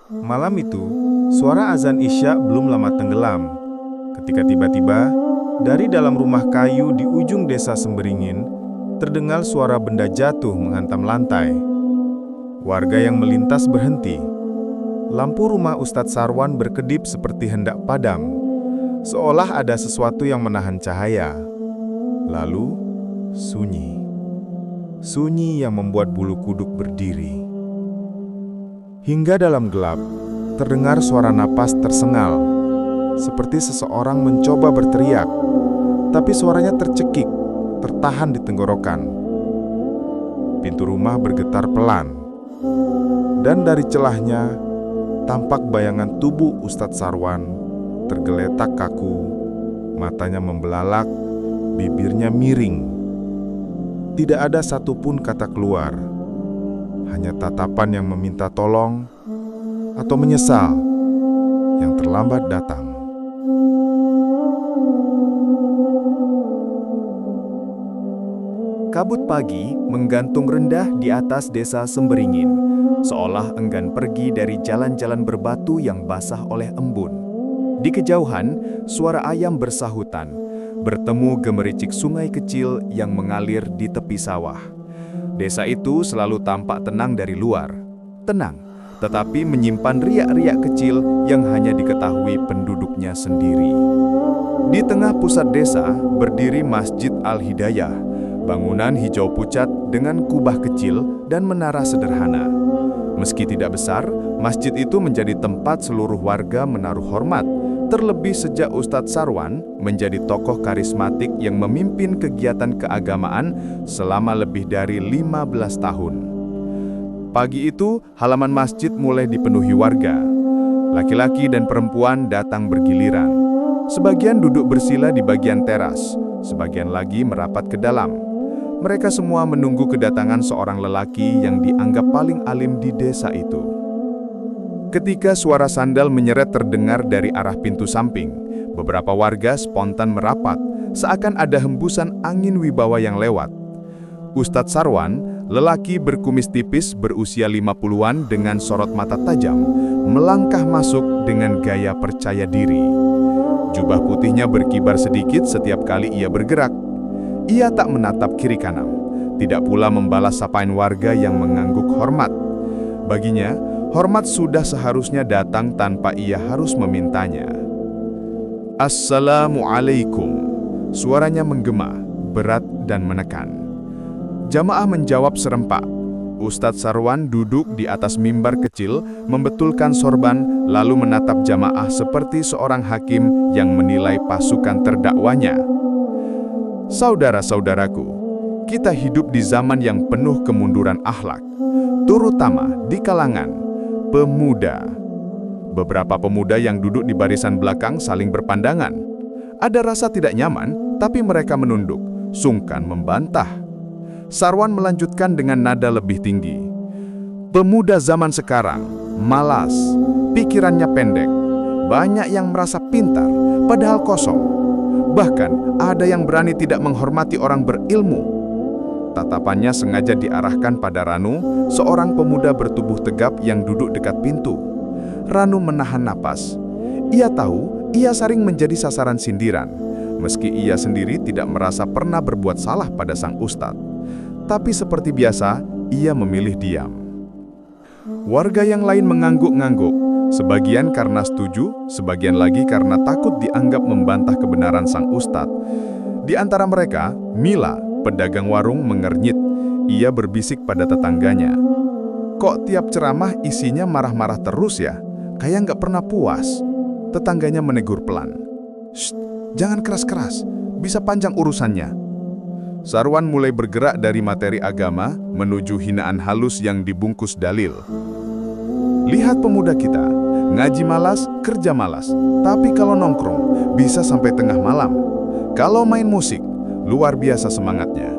Malam itu, suara azan Isya belum lama tenggelam. Ketika tiba-tiba, dari dalam rumah kayu di ujung desa Semberingin, terdengar suara benda jatuh menghantam lantai. Warga yang melintas berhenti. Lampu rumah Ustadz Sarwan berkedip seperti hendak padam, seolah ada sesuatu yang menahan cahaya. Lalu, sunyi. Sunyi yang membuat bulu kuduk berdiri. Hingga dalam gelap, terdengar suara napas tersengal, seperti seseorang mencoba berteriak, tapi suaranya tercekik, tertahan di tenggorokan. Pintu rumah bergetar pelan, dan dari celahnya, tampak bayangan tubuh Ustadz Sarwan, tergeletak kaku, matanya membelalak, bibirnya miring. Tidak ada satupun kata keluar. Hanya tatapan yang meminta tolong atau menyesal yang terlambat datang. Kabut pagi menggantung rendah di atas desa Semberingin, seolah enggan pergi dari jalan-jalan berbatu yang basah oleh embun. Di kejauhan, suara ayam bersahutan, bertemu gemericik sungai kecil yang mengalir di tepi sawah. Desa itu selalu tampak tenang dari luar. Tenang, tetapi menyimpan riak-riak kecil yang hanya diketahui penduduknya sendiri. Di tengah pusat desa berdiri Masjid Al-Hidayah, bangunan hijau pucat dengan kubah kecil dan menara sederhana. Meski tidak besar, masjid itu menjadi tempat seluruh warga menaruh hormat, terlebih sejak Ustadz Sarwan menjadi tokoh karismatik yang memimpin kegiatan keagamaan selama lebih dari 15 tahun. Pagi itu, halaman masjid mulai dipenuhi warga. Laki-laki dan perempuan datang bergiliran. Sebagian duduk bersila di bagian teras, sebagian lagi merapat ke dalam. Mereka semua menunggu kedatangan seorang lelaki yang dianggap paling alim di desa itu. Ketika suara sandal menyeret terdengar dari arah pintu samping, beberapa warga spontan merapat, seakan ada hembusan angin wibawa yang lewat. Ustadz Sarwan, lelaki berkumis tipis berusia 50-an dengan sorot mata tajam, melangkah masuk dengan gaya percaya diri. Jubah putihnya berkibar sedikit setiap kali ia bergerak. Ia tak menatap kiri kanan, tidak pula membalas sapaan warga yang mengangguk hormat. Baginya, hormat sudah seharusnya datang tanpa ia harus memintanya. Assalamualaikum. Suaranya menggema, berat dan menekan. Jamaah menjawab serempak. Ustadz Sarwan duduk di atas mimbar kecil, membetulkan sorban, lalu menatap jamaah seperti seorang hakim yang menilai pasukan terdakwanya. Saudara-saudaraku, kita hidup di zaman yang penuh kemunduran akhlak, terutama di kalangan pemuda. Beberapa pemuda yang duduk di barisan belakang saling berpandangan. Ada rasa tidak nyaman, tapi mereka menunduk, sungkan membantah. Sarwan melanjutkan dengan nada lebih tinggi. Pemuda zaman sekarang malas, pikirannya pendek, banyak yang merasa pintar, padahal kosong. Bahkan ada yang berani tidak menghormati orang berilmu. Tatapannya sengaja diarahkan pada Ranu, seorang pemuda bertubuh tegap yang duduk dekat pintu. Ranu menahan napas. Ia tahu ia sering menjadi sasaran sindiran, meski ia sendiri tidak merasa pernah berbuat salah pada sang ustadz. Tapi seperti biasa, ia memilih diam. Warga yang lain mengangguk-ngangguk, sebagian karena setuju, sebagian lagi karena takut dianggap membantah kebenaran sang ustadz. Di antara mereka, Mila, pedagang warung, mengernyit. Ia berbisik pada tetangganya. Kok tiap ceramah isinya marah-marah terus ya? Kayak nggak pernah puas. Tetangganya menegur pelan. Shh, jangan keras-keras, bisa panjang urusannya. Sarwan mulai bergerak dari materi agama menuju hinaan halus yang dibungkus dalil. Lihat pemuda kita, ngaji malas, kerja malas. Tapi kalau nongkrong, bisa sampai tengah malam. Kalau main musik, luar biasa semangatnya.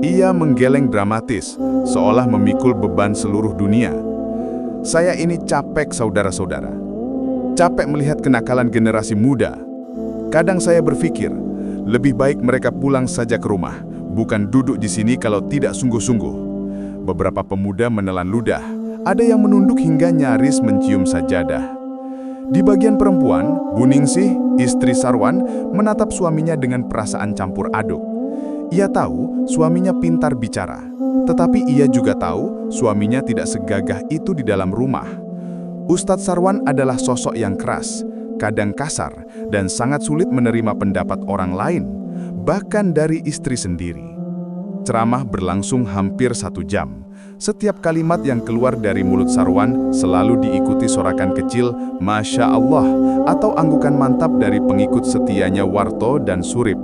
Ia menggeleng dramatis, seolah memikul beban seluruh dunia. Saya ini capek, saudara-saudara. Capek melihat kenakalan generasi muda. Kadang saya berpikir, lebih baik mereka pulang saja ke rumah, bukan duduk di sini kalau tidak sungguh-sungguh. Beberapa pemuda menelan ludah, Ada yang menunduk hingga nyaris mencium sajadah. Di bagian perempuan, Bu Ningsih, istri Sarwan, menatap suaminya dengan perasaan campur aduk. Ia tahu suaminya pintar bicara, tetapi ia juga tahu suaminya tidak segagah itu di dalam rumah. Ustadz Sarwan adalah sosok yang keras, kadang kasar, dan sangat sulit menerima pendapat orang lain, bahkan dari istri sendiri. Ceramah berlangsung hampir 1 jam. Setiap kalimat yang keluar dari mulut Sarwan selalu diikuti sorakan kecil Masya Allah atau anggukan mantap dari pengikut setianya Warto dan Surip,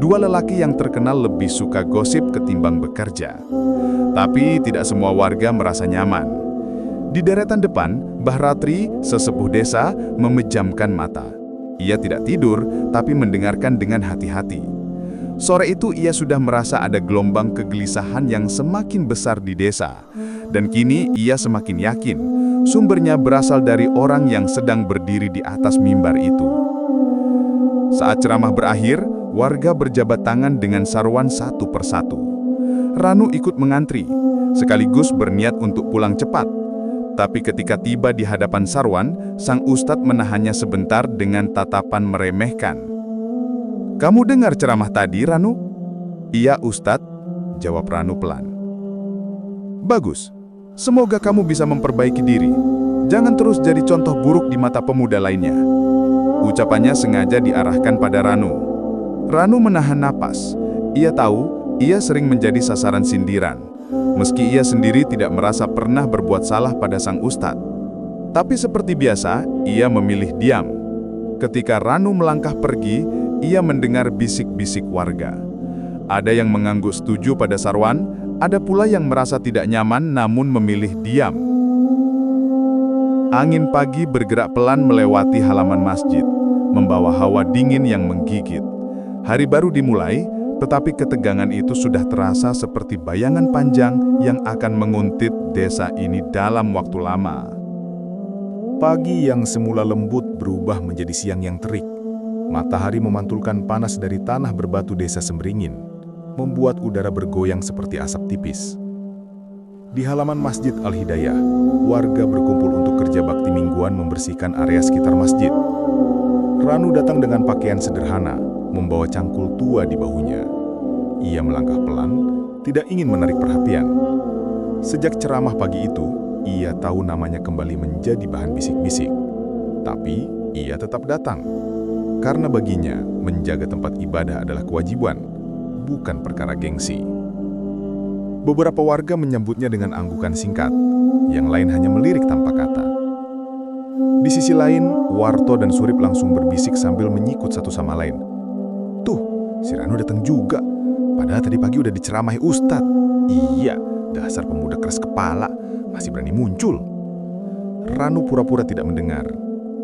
2 lelaki yang terkenal lebih suka gosip ketimbang bekerja. Tapi tidak semua warga merasa nyaman. Di deretan depan, Mbah Ratri, sesepuh desa, memejamkan mata. Ia tidak tidur, tapi mendengarkan dengan hati-hati. Sore itu ia sudah merasa ada gelombang kegelisahan yang semakin besar di desa. Dan kini ia semakin yakin sumbernya berasal dari orang yang sedang berdiri di atas mimbar itu. Saat ceramah berakhir, warga berjabat tangan dengan Sarwan satu persatu. Ranu ikut mengantri, sekaligus berniat untuk pulang cepat. Tapi ketika tiba di hadapan Sarwan, sang ustadz menahannya sebentar dengan tatapan meremehkan. "Kamu dengar ceramah tadi, Ranu?" "Iya, Ustadz," jawab Ranu pelan. "Bagus. Semoga kamu bisa memperbaiki diri. Jangan terus jadi contoh buruk di mata pemuda lainnya." Ucapannya sengaja diarahkan pada Ranu. Ranu menahan napas. Ia tahu ia sering menjadi sasaran sindiran, meski ia sendiri tidak merasa pernah berbuat salah pada sang ustadz. Tapi seperti biasa, ia memilih diam. Ketika Ranu melangkah pergi, ia mendengar bisik-bisik warga. Ada yang mengangguk setuju pada Sarwan, ada pula yang merasa tidak nyaman namun memilih diam. Angin pagi bergerak pelan melewati halaman masjid, membawa hawa dingin yang menggigit. Hari baru dimulai, tetapi ketegangan itu sudah terasa seperti bayangan panjang yang akan menguntit desa ini dalam waktu lama. Pagi yang semula lembut berubah menjadi siang yang terik. Matahari memantulkan panas dari tanah berbatu desa Semberingin, membuat udara bergoyang seperti asap tipis. Di halaman Masjid Al-Hidayah, warga berkumpul untuk kerja bakti mingguan membersihkan area sekitar masjid. Ranu datang dengan pakaian sederhana, membawa cangkul tua di bahunya. Ia melangkah pelan, tidak ingin menarik perhatian. Sejak ceramah pagi itu, ia tahu namanya kembali menjadi bahan bisik-bisik. Tapi, ia tetap datang. Karena baginya, menjaga tempat ibadah adalah kewajiban, bukan perkara gengsi. Beberapa warga menyambutnya dengan anggukan singkat, yang lain hanya melirik tanpa kata. Di sisi lain, Warto dan Surip langsung berbisik sambil menyikut satu sama lain. "Tuh, si Ranu datang juga, padahal tadi pagi udah diceramahi Ustadz." "Iya, dasar pemuda keras kepala, masih berani muncul." Ranu pura-pura tidak mendengar.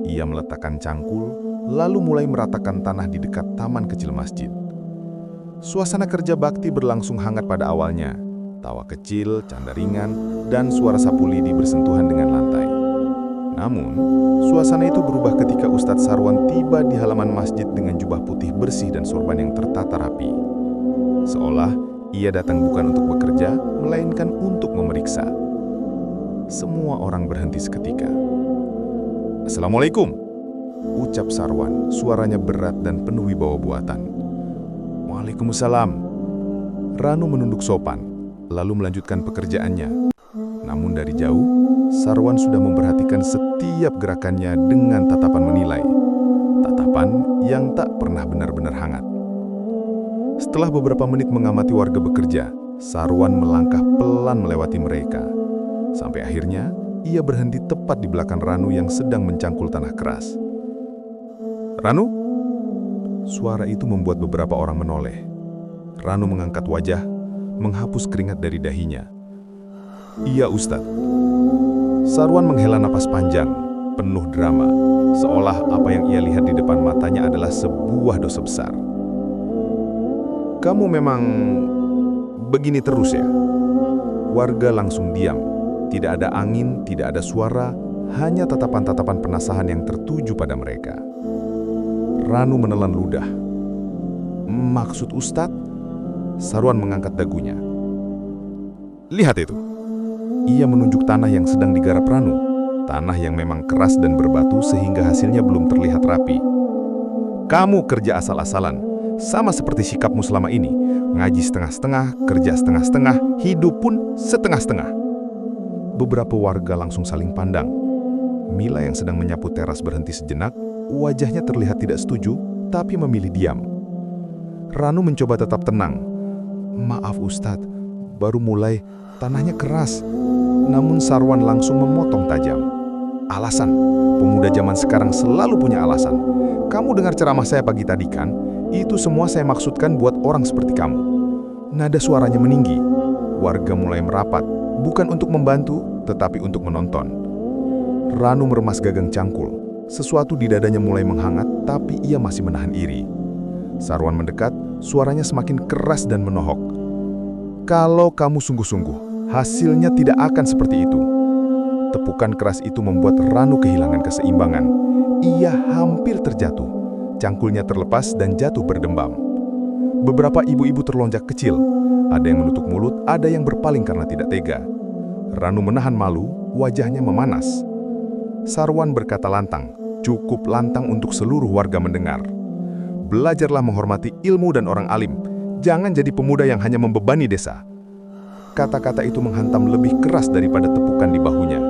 Ia meletakkan cangkul, lalu mulai meratakan tanah di dekat taman kecil masjid. Suasana kerja bakti berlangsung hangat pada awalnya. Tawa kecil, canda ringan, dan suara sapu lidi bersentuhan dengan lantai. Namun, suasana itu berubah ketika Ustadz Sarwan tiba di halaman masjid dengan jubah putih bersih dan sorban yang tertata rapi. Seolah ia datang bukan untuk bekerja, melainkan untuk memeriksa. Semua orang berhenti seketika. "Assalamualaikum," ucap Sarwan, suaranya berat dan penuh wibawa buatan. "Waalaikumsalam." Ranu menunduk sopan, lalu melanjutkan pekerjaannya. Namun dari jauh, Sarwan sudah memperhatikan setiap gerakannya dengan tatapan menilai. Tatapan yang tak pernah benar-benar hangat. Setelah beberapa menit mengamati warga bekerja, Sarwan melangkah pelan melewati mereka. Sampai akhirnya, ia berhenti tepat di belakang Ranu yang sedang mencangkul tanah keras. "Ranu?" Suara itu membuat beberapa orang menoleh. Ranu mengangkat wajah, menghapus keringat dari dahinya. "Iya, Ustadz." Sarwan menghela napas panjang, penuh drama, seolah apa yang ia lihat di depan matanya adalah sebuah dosa besar. "Kamu memang begini terus ya?" Warga langsung diam. Tidak ada angin, tidak ada suara, hanya tatapan-tatapan penasaran yang tertuju pada mereka. Ranu menelan ludah. "Maksud Ustadz?" Sarwan mengangkat dagunya. "Lihat itu." Ia menunjuk tanah yang sedang digarap Ranu. Tanah yang memang keras dan berbatu sehingga hasilnya belum terlihat rapi. Kamu kerja asal-asalan, sama seperti sikapmu selama ini. Ngaji setengah-setengah, kerja setengah-setengah, hidup pun setengah-setengah. Beberapa warga langsung saling pandang. Mila yang sedang menyapu teras berhenti sejenak, wajahnya terlihat tidak setuju, tapi memilih diam. Ranu mencoba tetap tenang. Maaf Ustadz, baru mulai, tanahnya keras. Namun Sarwan langsung memotong tajam. Alasan, pemuda zaman sekarang selalu punya alasan. Kamu dengar ceramah saya pagi tadi kan? Itu semua saya maksudkan buat orang seperti kamu. Nada suaranya meninggi. Warga mulai merapat, bukan untuk membantu, tetapi untuk menonton. Ranu meremas gagang cangkul. Sesuatu di dadanya mulai menghangat, tapi ia masih menahan iri. Sarwan mendekat, suaranya semakin keras dan menohok. Kalau kamu sungguh-sungguh, hasilnya tidak akan seperti itu. Tepukan keras itu membuat Ranu kehilangan keseimbangan. Ia hampir terjatuh. Cangkulnya terlepas dan jatuh berdembam. Beberapa ibu-ibu terlonjak kecil. Ada yang menutup mulut, ada yang berpaling karena tidak tega. Ranu menahan malu, wajahnya memanas. Sarwan berkata lantang, cukup lantang untuk seluruh warga mendengar. Belajarlah menghormati ilmu dan orang alim. Jangan jadi pemuda yang hanya membebani desa. Kata-kata itu menghantam lebih keras daripada tepukan di bahunya.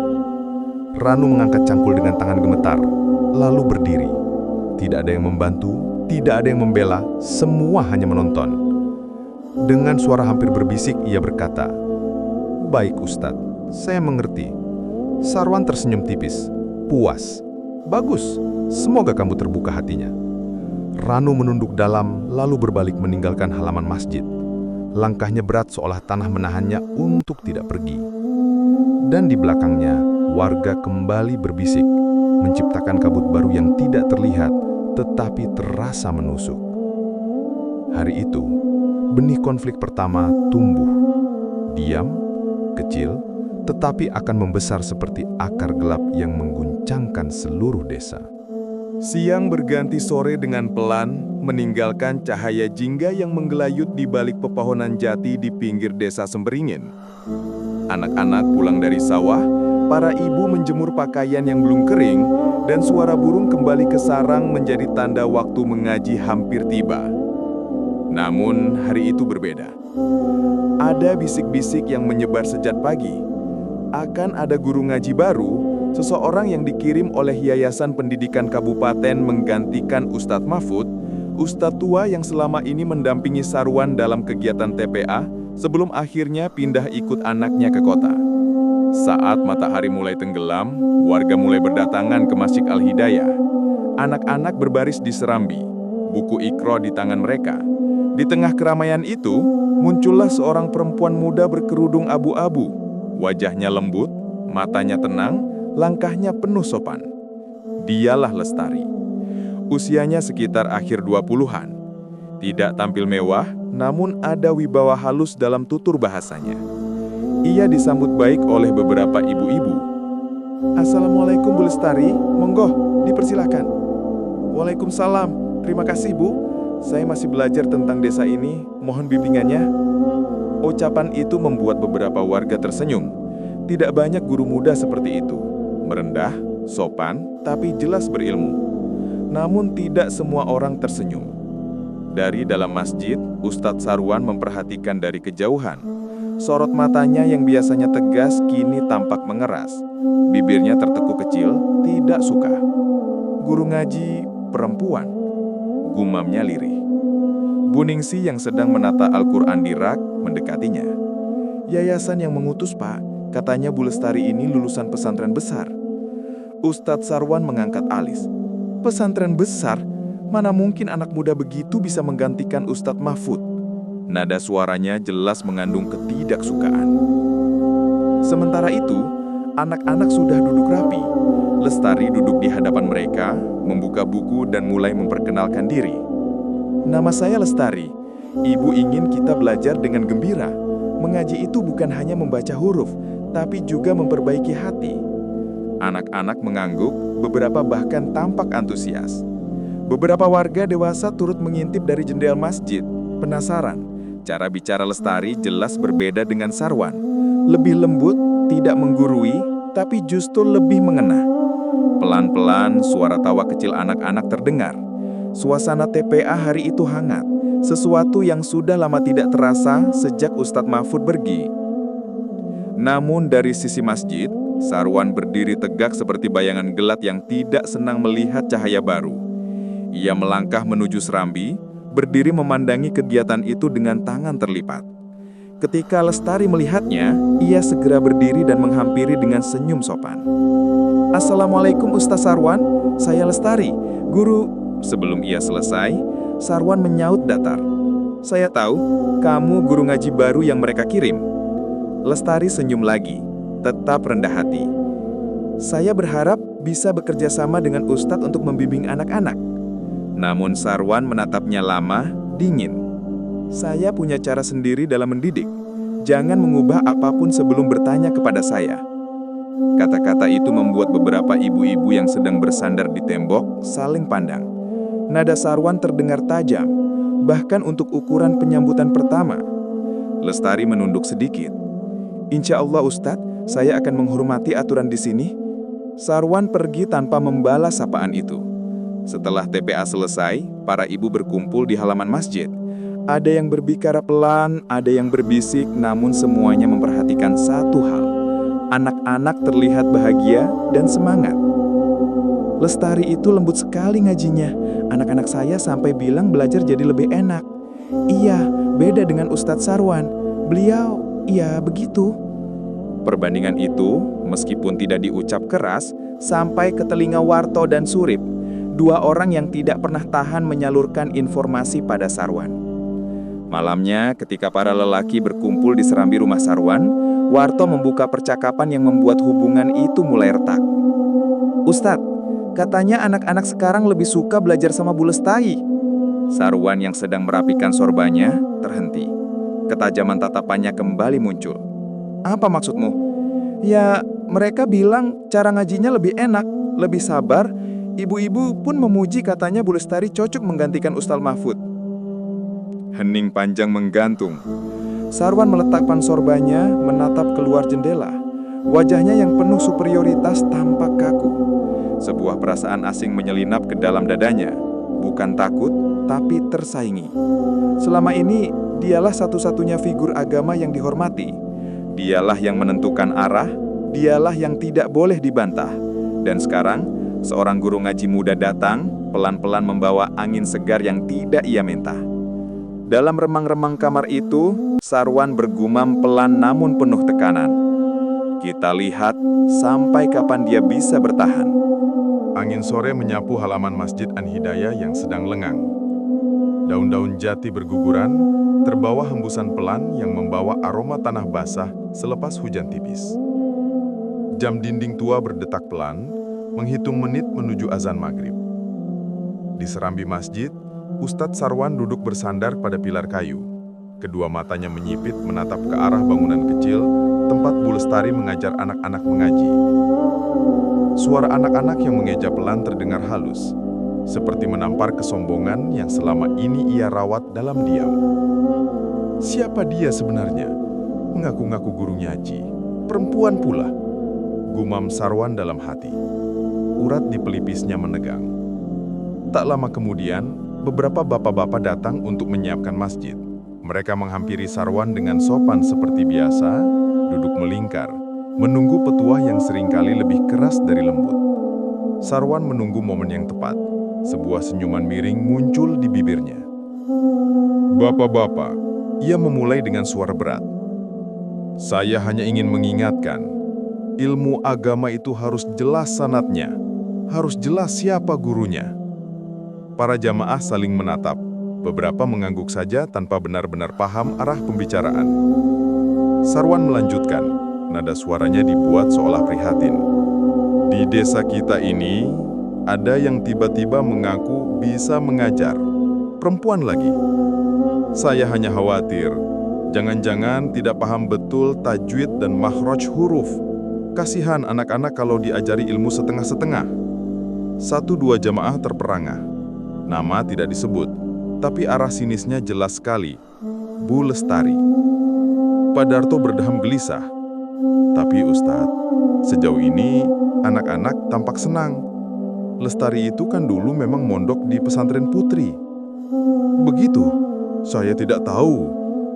Ranu mengangkat cangkul dengan tangan gemetar, lalu berdiri. Tidak ada yang membantu, tidak ada yang membela, semua hanya menonton. Dengan suara hampir berbisik, ia berkata, "Baik Ustadz, saya mengerti." Sarwan tersenyum tipis. Puas. Bagus, semoga kamu terbuka hatinya. Ranu menunduk dalam, lalu berbalik meninggalkan halaman masjid. Langkahnya berat seolah tanah menahannya untuk tidak pergi. Dan di belakangnya, warga kembali berbisik, menciptakan kabut baru yang tidak terlihat, tetapi terasa menusuk. Hari itu, benih konflik pertama tumbuh. Diam, kecil, tetapi akan membesar seperti akar gelap yang mengguncangkan seluruh desa. Siang berganti sore dengan pelan, meninggalkan cahaya jingga yang menggelayut di balik pepohonan jati di pinggir desa Semberingin. Anak-anak pulang dari sawah, para ibu menjemur pakaian yang belum kering, dan suara burung kembali ke sarang menjadi tanda waktu mengaji hampir tiba. Namun hari itu berbeda. Ada bisik-bisik yang menyebar sejak pagi. Akan ada guru ngaji baru, seseorang yang dikirim oleh Yayasan Pendidikan Kabupaten menggantikan Ustadz Mahfud, Ustadz tua yang selama ini mendampingi Sarwan dalam kegiatan TPA sebelum akhirnya pindah ikut anaknya ke kota. Saat matahari mulai tenggelam, warga mulai berdatangan ke Masjid Al-Hidayah. Anak-anak berbaris di serambi, buku Iqra di tangan mereka. Di tengah keramaian itu, muncullah seorang perempuan muda berkerudung abu-abu. Wajahnya lembut, matanya tenang, langkahnya penuh sopan. Dialah Lestari. Usianya sekitar akhir 20-an. Tidak tampil mewah, namun ada wibawa halus dalam tutur bahasanya. Ia disambut baik oleh beberapa ibu-ibu. "Assalamualaikum Bu Lestari, monggo, dipersilakan." "Waalaikumsalam, terima kasih Bu. Saya masih belajar tentang desa ini, mohon bimbingannya." Ucapan itu membuat beberapa warga tersenyum. Tidak banyak guru muda seperti itu. Merendah, sopan, tapi jelas berilmu. Namun tidak semua orang tersenyum. Dari dalam masjid, Ustadz Sarwan memperhatikan dari kejauhan. Sorot matanya yang biasanya tegas kini tampak mengeras. Bibirnya tertekuk kecil, tidak suka. "Guru ngaji perempuan," gumamnya lirih. Bu Ningsi yang sedang menata Al-Quran di rak mendekatinya. "Yayasan yang mengutus Pak, katanya Bu Lestari ini lulusan pesantren besar." Ustadz Sarwan mengangkat alis. "Pesantren besar? Mana mungkin anak muda begitu bisa menggantikan Ustadz Mahfud?" Nada suaranya jelas mengandung ketidaksukaan. Sementara itu, anak-anak sudah duduk rapi. Lestari duduk di hadapan mereka, membuka buku dan mulai memperkenalkan diri. "Nama saya Lestari. Ibu ingin kita belajar dengan gembira. Mengaji itu bukan hanya membaca huruf, tapi juga memperbaiki hati." Anak-anak mengangguk, beberapa bahkan tampak antusias. Beberapa warga dewasa turut mengintip dari jendela masjid, penasaran. Cara bicara Lestari jelas berbeda dengan Sarwan. Lebih lembut, tidak menggurui, tapi justru lebih mengena. Pelan-pelan suara tawa kecil anak-anak terdengar. Suasana TPA hari itu hangat, sesuatu yang sudah lama tidak terasa sejak Ustadz Mahfud pergi. Namun dari sisi masjid, Sarwan berdiri tegak seperti bayangan gelat yang tidak senang melihat cahaya baru. Ia melangkah menuju serambi, berdiri memandangi kegiatan itu dengan tangan terlipat. Ketika Lestari melihatnya, ia segera berdiri dan menghampiri dengan senyum sopan. "Assalamualaikum Ustaz Sarwan, saya Lestari, guru." Sebelum ia selesai, Sarwan menyaut datar. "Saya tahu, kamu guru ngaji baru yang mereka kirim." Lestari senyum lagi, tetap rendah hati. "Saya berharap bisa bekerja sama dengan Ustadz untuk membimbing anak-anak." Namun Sarwan menatapnya lama, dingin. "Saya punya cara sendiri dalam mendidik. Jangan mengubah apapun sebelum bertanya kepada saya." Kata-kata itu membuat beberapa ibu-ibu yang sedang bersandar di tembok saling pandang. Nada Sarwan terdengar tajam, bahkan untuk ukuran penyambutan pertama. Lestari menunduk sedikit. "Insya Allah Ustadz, saya akan menghormati aturan di sini." Sarwan pergi tanpa membalas sapaan itu. Setelah TPA selesai, para ibu berkumpul di halaman masjid. Ada yang berbicara pelan, ada yang berbisik, namun semuanya memperhatikan satu hal. Anak-anak terlihat bahagia dan semangat. "Lestari itu lembut sekali ngajinya. Anak-anak saya sampai bilang belajar jadi lebih enak." "Iya, beda dengan Ustadz Sarwan. Beliau, iya begitu." Perbandingan itu, meskipun tidak diucap keras, sampai ke telinga Warto dan Surip, dua orang yang tidak pernah tahan menyalurkan informasi pada Sarwan. Malamnya, ketika para lelaki berkumpul di serambi rumah Sarwan, Warto membuka percakapan yang membuat hubungan itu mulai retak. "Ustadz, katanya anak-anak sekarang lebih suka belajar sama Bu Lestari." Sarwan yang sedang merapikan sorbannya terhenti. Ketajaman tatapannya kembali muncul. "Apa maksudmu?" "Ya, mereka bilang cara ngajinya lebih enak, lebih sabar. Ibu-ibu pun memuji katanya Bu Lestari cocok menggantikan Ustadz Mahfud." Hening panjang menggantung. Sarwan meletakkan sorbannya, menatap keluar jendela. Wajahnya yang penuh superioritas tampak kaku. Sebuah perasaan asing menyelinap ke dalam dadanya. Bukan takut, tapi tersaingi. Selama ini, dialah satu-satunya figur agama yang dihormati. Dialah yang menentukan arah, dialah yang tidak boleh dibantah. Dan sekarang, seorang guru ngaji muda datang, pelan-pelan membawa angin segar yang tidak ia minta. Dalam remang-remang kamar itu, Sarwan bergumam pelan namun penuh tekanan. "Kita lihat sampai kapan dia bisa bertahan." Angin sore menyapu halaman Masjid An-Hidayah yang sedang lengang. Daun-daun jati berguguran, terbawa hembusan pelan yang membawa aroma tanah basah selepas hujan tipis. Jam dinding tua berdetak pelan, menghitung menit menuju azan maghrib. Di serambi masjid, Ustadz Sarwan duduk bersandar pada pilar kayu. Kedua matanya menyipit menatap ke arah bangunan kecil tempat Bu Lestari mengajar anak-anak mengaji. Suara anak-anak yang mengeja pelan terdengar halus, seperti menampar kesombongan yang selama ini ia rawat dalam diam. Siapa dia sebenarnya? Mengaku-ngaku guru ngaji. Perempuan pula. Gumam Sarwan dalam hati. Urat di pelipisnya menegang. Tak lama kemudian, beberapa bapak-bapak datang untuk menyiapkan masjid. Mereka menghampiri Sarwan dengan sopan seperti biasa, duduk melingkar, menunggu petuah yang seringkali lebih keras dari lembut. Sarwan menunggu momen yang tepat. Sebuah senyuman miring muncul di bibirnya. "Bapak-bapak," ia memulai dengan suara berat. "Saya hanya ingin mengingatkan, ilmu agama itu harus jelas sanadnya, harus jelas siapa gurunya." Para jamaah saling menatap, beberapa mengangguk saja tanpa benar-benar paham arah pembicaraan. Sarwan melanjutkan, nada suaranya dibuat seolah prihatin. "Di desa kita ini, ada yang tiba-tiba mengaku bisa mengajar. Perempuan lagi. Saya hanya khawatir, jangan-jangan tidak paham betul tajwid dan makhraj huruf. Kasihan anak-anak kalau diajari ilmu setengah-setengah." Satu dua jamaah terperangah. Nama tidak disebut, tapi arah sinisnya jelas sekali. Bu Lestari. Pak Darto berdeham gelisah. Tapi Ustadz, sejauh ini anak-anak tampak senang. Lestari itu kan dulu memang mondok di pesantren putri. Begitu? Saya tidak tahu.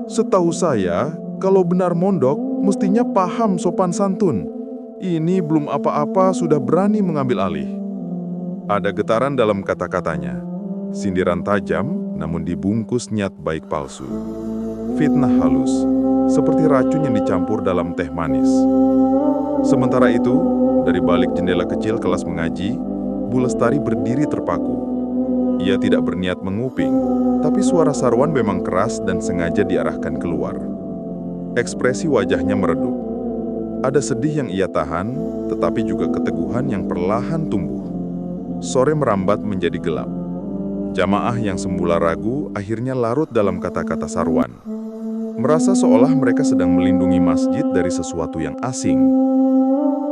Setahu saya, kalau benar mondok, mestinya paham sopan santun. Ini belum apa-apa sudah berani mengambil alih. Ada getaran dalam kata-katanya. Sindiran tajam, namun dibungkus niat baik palsu. Fitnah halus, seperti racun yang dicampur dalam teh manis. Sementara itu, dari balik jendela kecil kelas mengaji, Bu Lestari berdiri terpaku. Ia tidak berniat menguping, tapi suara Sarwan memang keras dan sengaja diarahkan keluar. Ekspresi wajahnya meredup. Ada sedih yang ia tahan, tetapi juga keteguhan yang perlahan tumbuh. Sore merambat menjadi gelap. Jamaah yang semula ragu akhirnya larut dalam kata-kata Sarwan. Merasa seolah mereka sedang melindungi masjid dari sesuatu yang asing.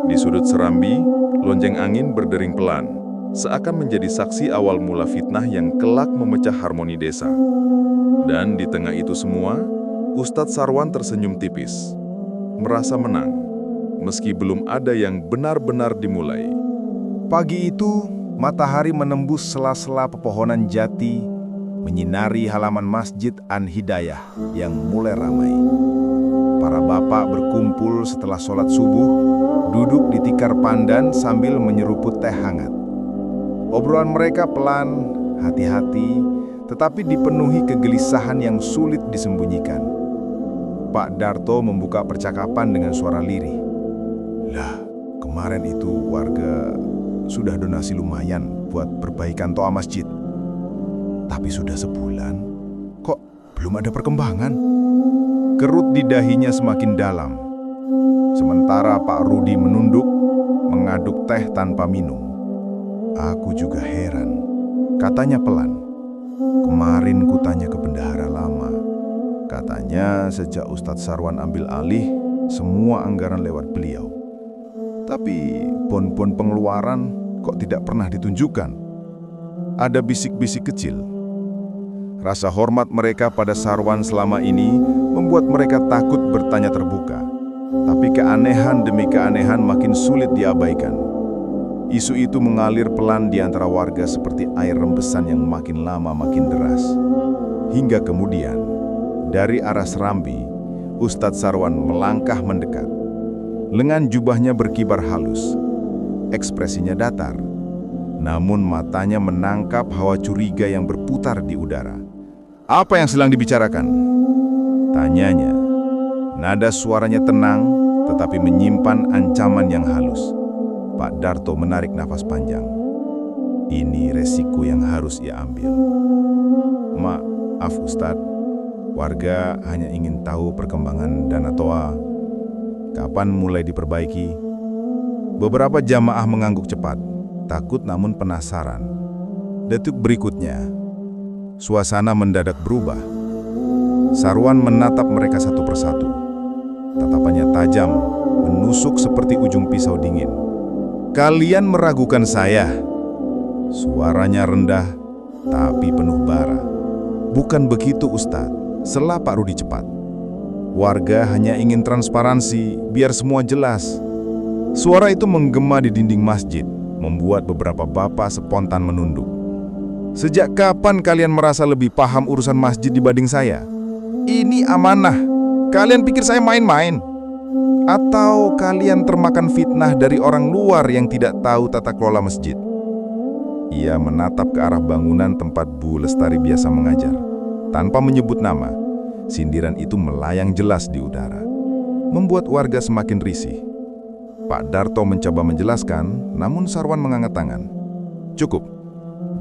Di sudut serambi, lonceng angin berdering pelan, seakan menjadi saksi awal mula fitnah yang kelak memecah harmoni desa. Dan di tengah itu semua, Ustadz Sarwan tersenyum tipis. Merasa menang, meski belum ada yang benar-benar dimulai. Pagi itu, matahari menembus sela-sela pepohonan jati, menyinari halaman Masjid An-Hidayah yang mulai ramai. Para bapak berkumpul setelah sholat subuh, duduk di tikar pandan sambil menyeruput teh hangat. Obrolan mereka pelan, hati-hati, tetapi dipenuhi kegelisahan yang sulit disembunyikan. Pak Darto membuka percakapan dengan suara lirih. Lah, kemarin itu warga sudah donasi lumayan buat perbaikan toa masjid. Tapi sudah sebulan, kok belum ada perkembangan? Kerut di dahinya semakin dalam. Sementara Pak Rudi menunduk, mengaduk teh tanpa minum. Aku juga heran, katanya pelan. Kemarin kutanya ke bendahara lama. Katanya sejak Ustadz Sarwan ambil alih, semua anggaran lewat beliau. Tapi pon-pon pengeluaran kok tidak pernah ditunjukkan. Ada bisik-bisik kecil. Rasa hormat mereka pada Sarwan selama ini membuat mereka takut bertanya terbuka. Tapi keanehan demi keanehan makin sulit diabaikan. Isu itu mengalir pelan di antara warga seperti air rembesan yang makin lama makin deras. Hingga kemudian, dari arah serambi, Ustadz Sarwan melangkah mendekat. Lengan jubahnya berkibar halus. Ekspresinya datar. Namun matanya menangkap hawa curiga yang berputar di udara. Apa yang sedang dibicarakan? Tanyanya. Nada suaranya tenang, tetapi menyimpan ancaman yang halus. Pak Darto menarik nafas panjang. Ini resiko yang harus ia ambil. Maaf Ustadz, warga hanya ingin tahu perkembangan dana toa. Kapan mulai diperbaiki? Beberapa jamaah mengangguk cepat, takut namun penasaran. Detik berikutnya, suasana mendadak berubah. Sarwan menatap mereka satu persatu. Tatapannya tajam, menusuk seperti ujung pisau dingin. Kalian meragukan saya. Suaranya rendah, tapi penuh bara. Bukan begitu Ustadz, sela Pak Rudi cepat. Warga hanya ingin transparansi, biar semua jelas. Suara itu menggema di dinding masjid, membuat beberapa bapak spontan menunduk. Sejak kapan kalian merasa lebih paham urusan masjid dibanding saya? Ini amanah. Kalian pikir saya main-main? Atau kalian termakan fitnah dari orang luar yang tidak tahu tata kelola masjid? Ia menatap ke arah bangunan tempat Bu Lestari biasa mengajar. Tanpa menyebut nama, sindiran itu melayang jelas di udara, membuat warga semakin risih. Pak Darto mencoba menjelaskan, namun Sarwan mengangkat tangan. Cukup,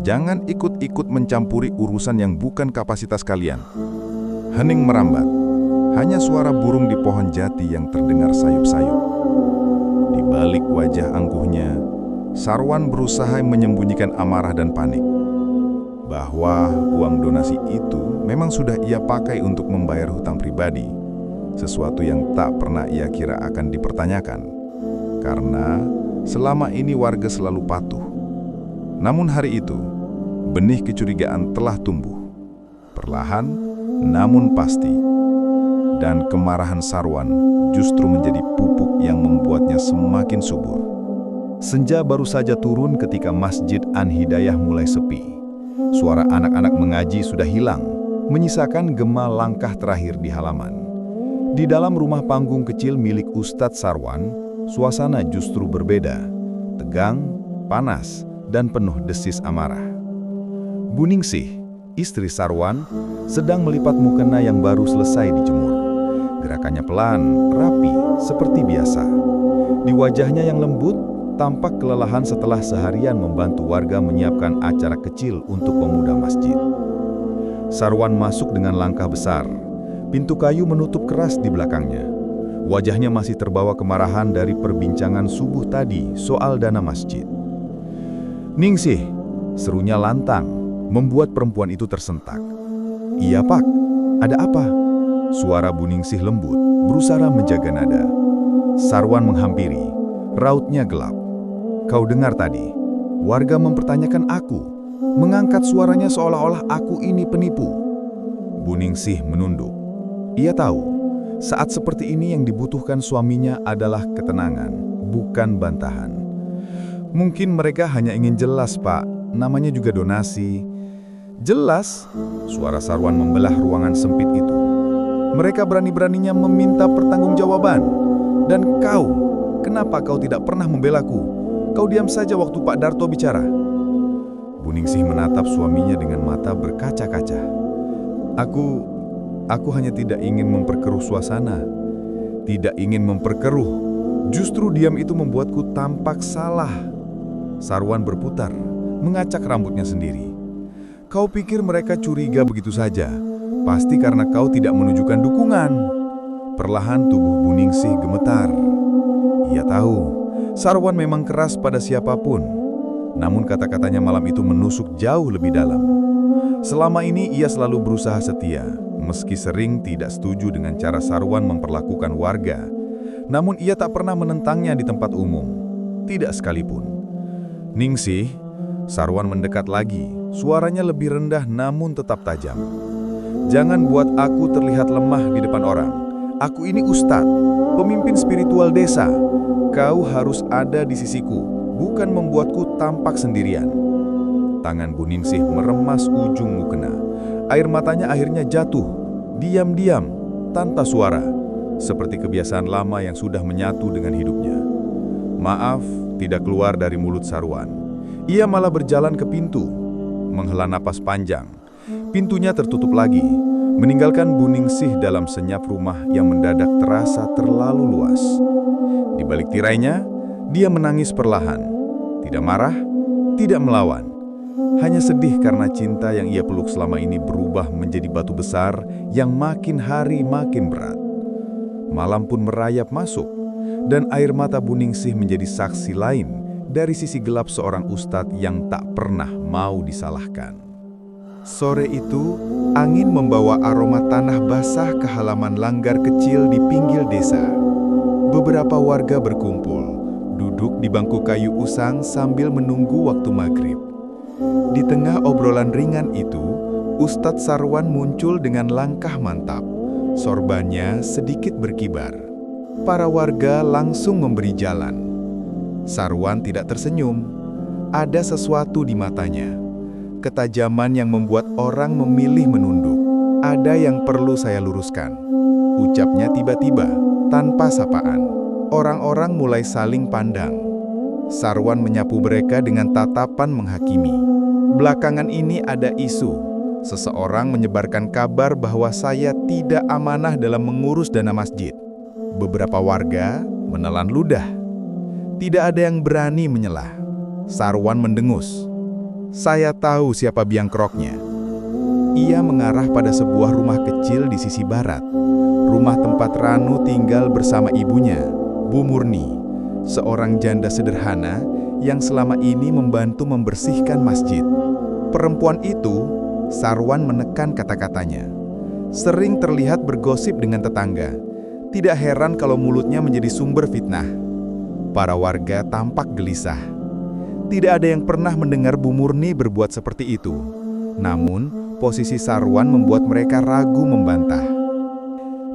jangan ikut-ikut mencampuri urusan yang bukan kapasitas kalian. Hening merambat, hanya suara burung di pohon jati yang terdengar sayup-sayup. Di balik wajah angkuhnya, Sarwan berusaha menyembunyikan amarah dan panik. Bahwa uang donasi itu memang sudah ia pakai untuk membayar hutang pribadi, sesuatu yang tak pernah ia kira akan dipertanyakan, karena selama ini warga selalu patuh. Namun hari itu, benih kecurigaan telah tumbuh, perlahan namun pasti. Dan kemarahan Sarwan justru menjadi pupuk yang membuatnya semakin subur. Senja baru saja turun ketika Masjid An-Hidayah mulai sepi. Suara anak-anak mengaji sudah hilang, menyisakan gema langkah terakhir di halaman. Di dalam rumah panggung kecil milik Ustadz Sarwan, suasana justru berbeda. Tegang, panas, dan penuh desis amarah. Bu Ningsih, istri Sarwan, sedang melipat mukena yang baru selesai dijemur. Gerakannya pelan, rapi, seperti biasa. Di wajahnya yang lembut, tampak kelelahan setelah seharian membantu warga menyiapkan acara kecil untuk pemuda masjid. Sarwan masuk dengan langkah besar. Pintu kayu menutup keras di belakangnya. Wajahnya masih terbawa kemarahan dari perbincangan subuh tadi soal dana masjid. "Ningsih," serunya lantang, membuat perempuan itu tersentak. "Iya, Pak. Ada apa?" Suara Bu Ningsih lembut, berusaha menjaga nada. Sarwan menghampiri, rautnya gelap. "Kau dengar tadi? Warga mempertanyakan aku, mengangkat suaranya seolah-olah aku ini penipu." Bu Ningsih menunduk. Ia tahu, saat seperti ini yang dibutuhkan suaminya adalah ketenangan, bukan bantahan. "Mungkin mereka hanya ingin jelas, Pak. Namanya juga donasi." "Jelas?" Suara Sarwan membelah ruangan sempit itu. "Mereka berani-beraninya meminta pertanggungjawaban. Dan kau, kenapa kau tidak pernah membelaku? Kau diam saja waktu Pak Darto bicara." Bu Ningsih menatap suaminya dengan mata berkaca-kaca. Aku hanya tidak ingin memperkeruh suasana. Tidak ingin memperkeruh. Justru diam itu membuatku tampak salah." Sarwan berputar, mengacak rambutnya sendiri. "Kau pikir mereka curiga begitu saja? Pasti karena kau tidak menunjukkan dukungan." Perlahan tubuh Bu Ningsih gemetar. Ia tahu, Sarwan memang keras pada siapapun. Namun kata-katanya malam itu menusuk jauh lebih dalam. Selama ini ia selalu berusaha setia, meski sering tidak setuju dengan cara Sarwan memperlakukan warga. Namun ia tak pernah menentangnya di tempat umum. Tidak sekalipun. "Ningsih," Sarwan mendekat lagi, suaranya lebih rendah namun tetap tajam. "Jangan buat aku terlihat lemah di depan orang. Aku ini ustadz, pemimpin spiritual desa. Kau harus ada di sisiku, bukan membuatku tampak sendirian." Tangan Bu Ningsih meremas ujung mukena. Air matanya akhirnya jatuh, diam-diam, tanpa suara, seperti kebiasaan lama yang sudah menyatu dengan hidupnya. "Maaf," tidak keluar dari mulut Sarwan. Ia malah berjalan ke pintu, menghela napas panjang. Pintunya tertutup lagi, meninggalkan Bu Ningsih dalam senyap rumah yang mendadak terasa terlalu luas. Di balik tirainya, dia menangis perlahan. Tidak marah, tidak melawan. Hanya sedih karena cinta yang ia peluk selama ini berubah menjadi batu besar yang makin hari makin berat. Malam pun merayap masuk, dan air mata Bu Ningsih menjadi saksi lain dari sisi gelap seorang ustadz yang tak pernah mau disalahkan. Sore itu, angin membawa aroma tanah basah ke halaman langgar kecil di pinggir desa. Beberapa warga berkumpul, duduk di bangku kayu usang sambil menunggu waktu maghrib. Di tengah obrolan ringan itu, Ustadz Sarwan muncul dengan langkah mantap. Sorbannya sedikit berkibar. Para warga langsung memberi jalan. Sarwan tidak tersenyum. Ada sesuatu di matanya. Ketajaman yang membuat orang memilih menunduk. "Ada yang perlu saya luruskan," ucapnya tiba-tiba, tanpa sapaan. Orang-orang mulai saling pandang. Sarwan menyapu mereka dengan tatapan menghakimi. "Belakangan ini ada isu. Seseorang menyebarkan kabar bahwa saya tidak amanah dalam mengurus dana masjid." Beberapa warga menelan ludah. Tidak ada yang berani menyelah. Sarwan mendengus. "Saya tahu siapa biang keroknya." Ia mengarah pada sebuah rumah kecil di sisi barat. Rumah tempat Ranu tinggal bersama ibunya, Bu Murni, seorang janda sederhana yang selama ini membantu membersihkan masjid. Perempuan itu, Sarwan menekan kata-katanya, sering terlihat bergosip dengan tetangga. Tidak heran kalau mulutnya menjadi sumber fitnah. Para warga tampak gelisah. Tidak ada yang pernah mendengar Bu Murni berbuat seperti itu. Namun, posisi Sarwan membuat mereka ragu membantah.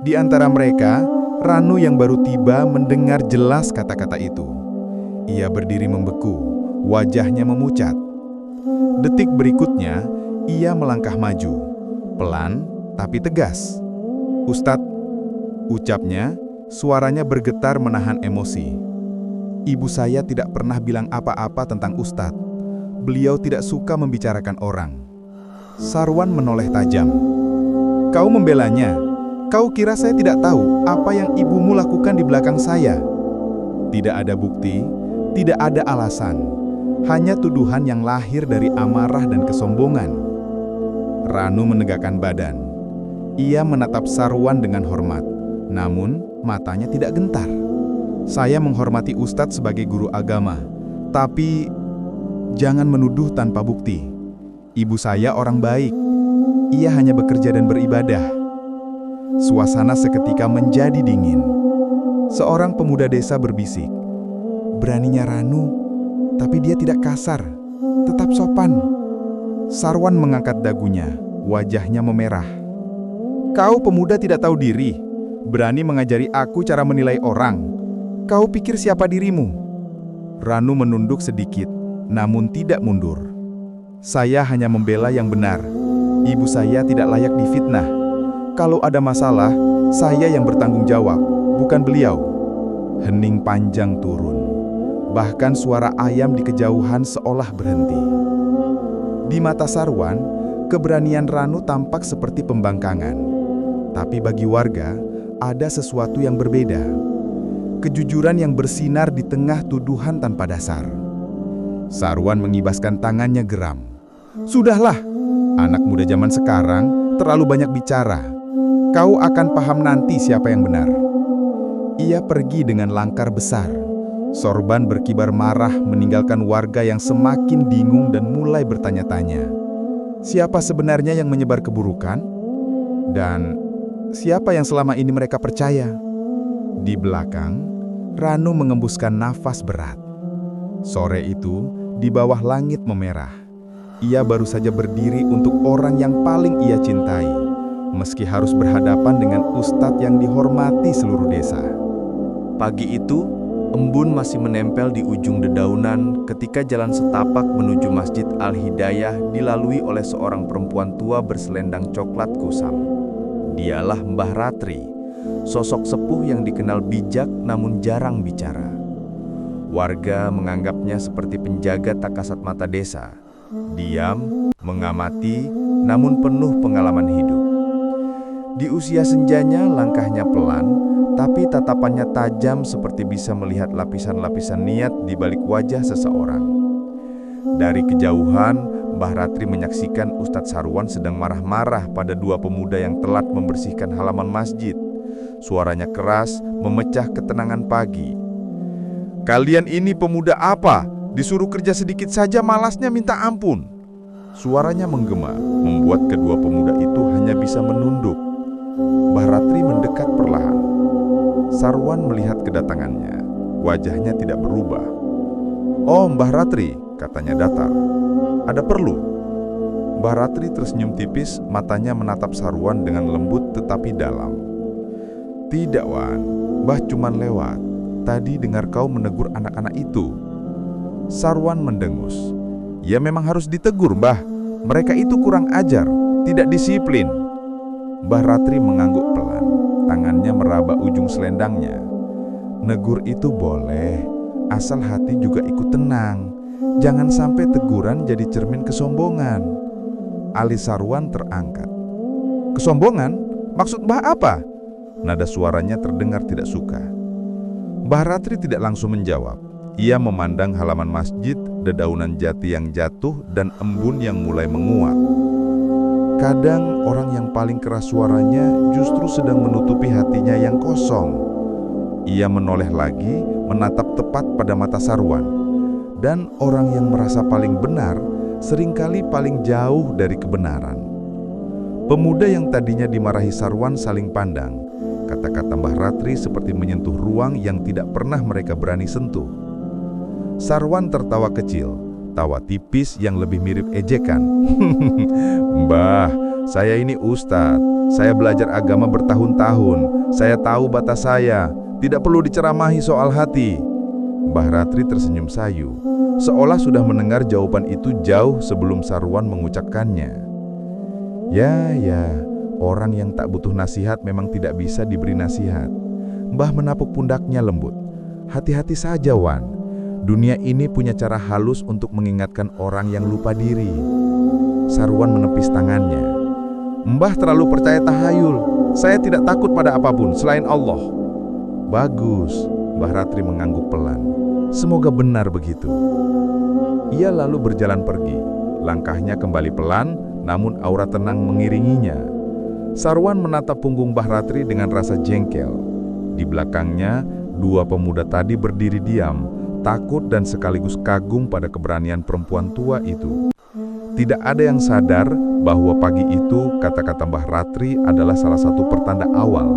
Di antara mereka, Ranu yang baru tiba mendengar jelas kata-kata itu. Ia berdiri membeku, wajahnya memucat. Detik berikutnya, ia melangkah maju, pelan tapi tegas. "Ustadz," ucapnya, suaranya bergetar menahan emosi. "Ibu saya tidak pernah bilang apa-apa tentang Ustadz. Beliau tidak suka membicarakan orang." Sarwan menoleh tajam. "Kau membelanya? Kau kira saya tidak tahu apa yang ibumu lakukan di belakang saya?" Tidak ada bukti, tidak ada alasan. Hanya tuduhan yang lahir dari amarah dan kesombongan. Ranu menegakkan badan. Ia menatap Sarwan dengan hormat, namun matanya tidak gentar. "Saya menghormati Ustadz sebagai guru agama, tapi jangan menuduh tanpa bukti. Ibu saya orang baik. Ia hanya bekerja dan beribadah." Suasana seketika menjadi dingin. Seorang pemuda desa berbisik, "Beraninya Ranu, tapi dia tidak kasar, tetap sopan." Sarwan mengangkat dagunya, wajahnya memerah. "Kau pemuda tidak tahu diri, berani mengajari aku cara menilai orang. Kau pikir siapa dirimu?" Ranu menunduk sedikit, namun tidak mundur. "Saya hanya membela yang benar. Ibu saya tidak layak difitnah. Kalau ada masalah, saya yang bertanggung jawab, bukan beliau." Hening panjang turun. Bahkan suara ayam di kejauhan seolah berhenti. Di mata Sarwan, keberanian Ranu tampak seperti pembangkangan. Tapi bagi warga, ada sesuatu yang berbeda. Kejujuran yang bersinar di tengah tuduhan tanpa dasar. Sarwan mengibaskan tangannya geram. "Sudahlah, anak muda zaman sekarang terlalu banyak bicara. Kau akan paham nanti siapa yang benar." Ia pergi dengan langkah besar. Sorban berkibar marah meninggalkan warga yang semakin bingung dan mulai bertanya-tanya. Siapa sebenarnya yang menyebar keburukan? Dan siapa yang selama ini mereka percaya? Di belakang, Ranu mengembuskan nafas berat. Sore itu, di bawah langit memerah, ia baru saja berdiri untuk orang yang paling ia cintai, meski harus berhadapan dengan ustadz yang dihormati seluruh desa. Pagi itu, embun masih menempel di ujung dedaunan ketika jalan setapak menuju Masjid Al-Hidayah dilalui oleh seorang perempuan tua berselendang coklat kusam. Dialah Mbah Ratri, sosok sepuh yang dikenal bijak namun jarang bicara. Warga menganggapnya seperti penjaga tak kasat mata desa, diam, mengamati, namun penuh pengalaman hidup. Di usia senjanya langkahnya pelan, tapi tatapannya tajam seperti bisa melihat lapisan-lapisan niat di balik wajah seseorang. Dari kejauhan, Mbah Ratri menyaksikan Ustadz Sarwan sedang marah-marah pada dua pemuda yang telat membersihkan halaman masjid. Suaranya keras, memecah ketenangan pagi. "Kalian ini pemuda apa? Disuruh kerja sedikit saja malasnya minta ampun." Suaranya menggema, membuat kedua pemuda itu hanya bisa menunduk. Mbah Ratri mendekat perlahan. Sarwan melihat kedatangannya. Wajahnya tidak berubah. "Oh, Mbah Ratri," katanya datar. "Ada perlu?" Mbah Ratri tersenyum tipis, matanya menatap Sarwan dengan lembut tetapi dalam. "Tidak, Wan. Mbah cuman lewat. Tadi dengar kau menegur anak-anak itu." Sarwan mendengus. "Ya memang harus ditegur, Mbah. Mereka itu kurang ajar, tidak disiplin." Mbah Ratri mengangguk pelan. Tangannya meraba ujung selendangnya. "Negur itu boleh, asal hati juga ikut tenang. Jangan sampai teguran jadi cermin kesombongan." Alis Sarwan terangkat. "Kesombongan? Maksud Mbah apa?" Nada suaranya terdengar tidak suka. Mbah Ratri tidak langsung menjawab. Ia memandang halaman masjid, dedaunan jati yang jatuh, dan embun yang mulai menguat. Kadang orang yang paling keras suaranya justru sedang menutupi hatinya yang kosong. Ia menoleh lagi, menatap tepat pada mata Sarwan. Dan orang yang merasa paling benar, seringkali paling jauh dari kebenaran. Pemuda yang tadinya dimarahi Sarwan saling pandang. Kata-kata Mbah Ratri seperti menyentuh ruang yang tidak pernah mereka berani sentuh. Sarwan tertawa kecil. Tawa tipis yang lebih mirip ejekan. "Mbah, saya ini ustadz. Saya belajar agama bertahun-tahun. Saya tahu batas saya, tidak perlu diceramahi soal hati. Mbah Ratri tersenyum sayu, seolah sudah mendengar jawaban itu jauh sebelum Sarwan mengucapkannya. Ya, orang yang tak butuh nasihat memang tidak bisa diberi nasihat. Mbah menapuk pundaknya lembut. Hati-hati saja, Wan. Dunia ini punya cara halus untuk mengingatkan orang yang lupa diri. Sarwan menepis tangannya. Mbah terlalu percaya tahayul. Saya tidak takut pada apapun selain Allah. Bagus, Mbah Ratri mengangguk pelan. Semoga benar begitu. Ia lalu berjalan pergi. Langkahnya kembali pelan, namun aura tenang mengiringinya. Sarwan menatap punggung Mbah Ratri dengan rasa jengkel. Di belakangnya, dua pemuda tadi berdiri diam, takut dan sekaligus kagum pada keberanian perempuan tua itu. Tidak ada yang sadar bahwa pagi itu kata-kata Mbah Ratri adalah salah satu pertanda awal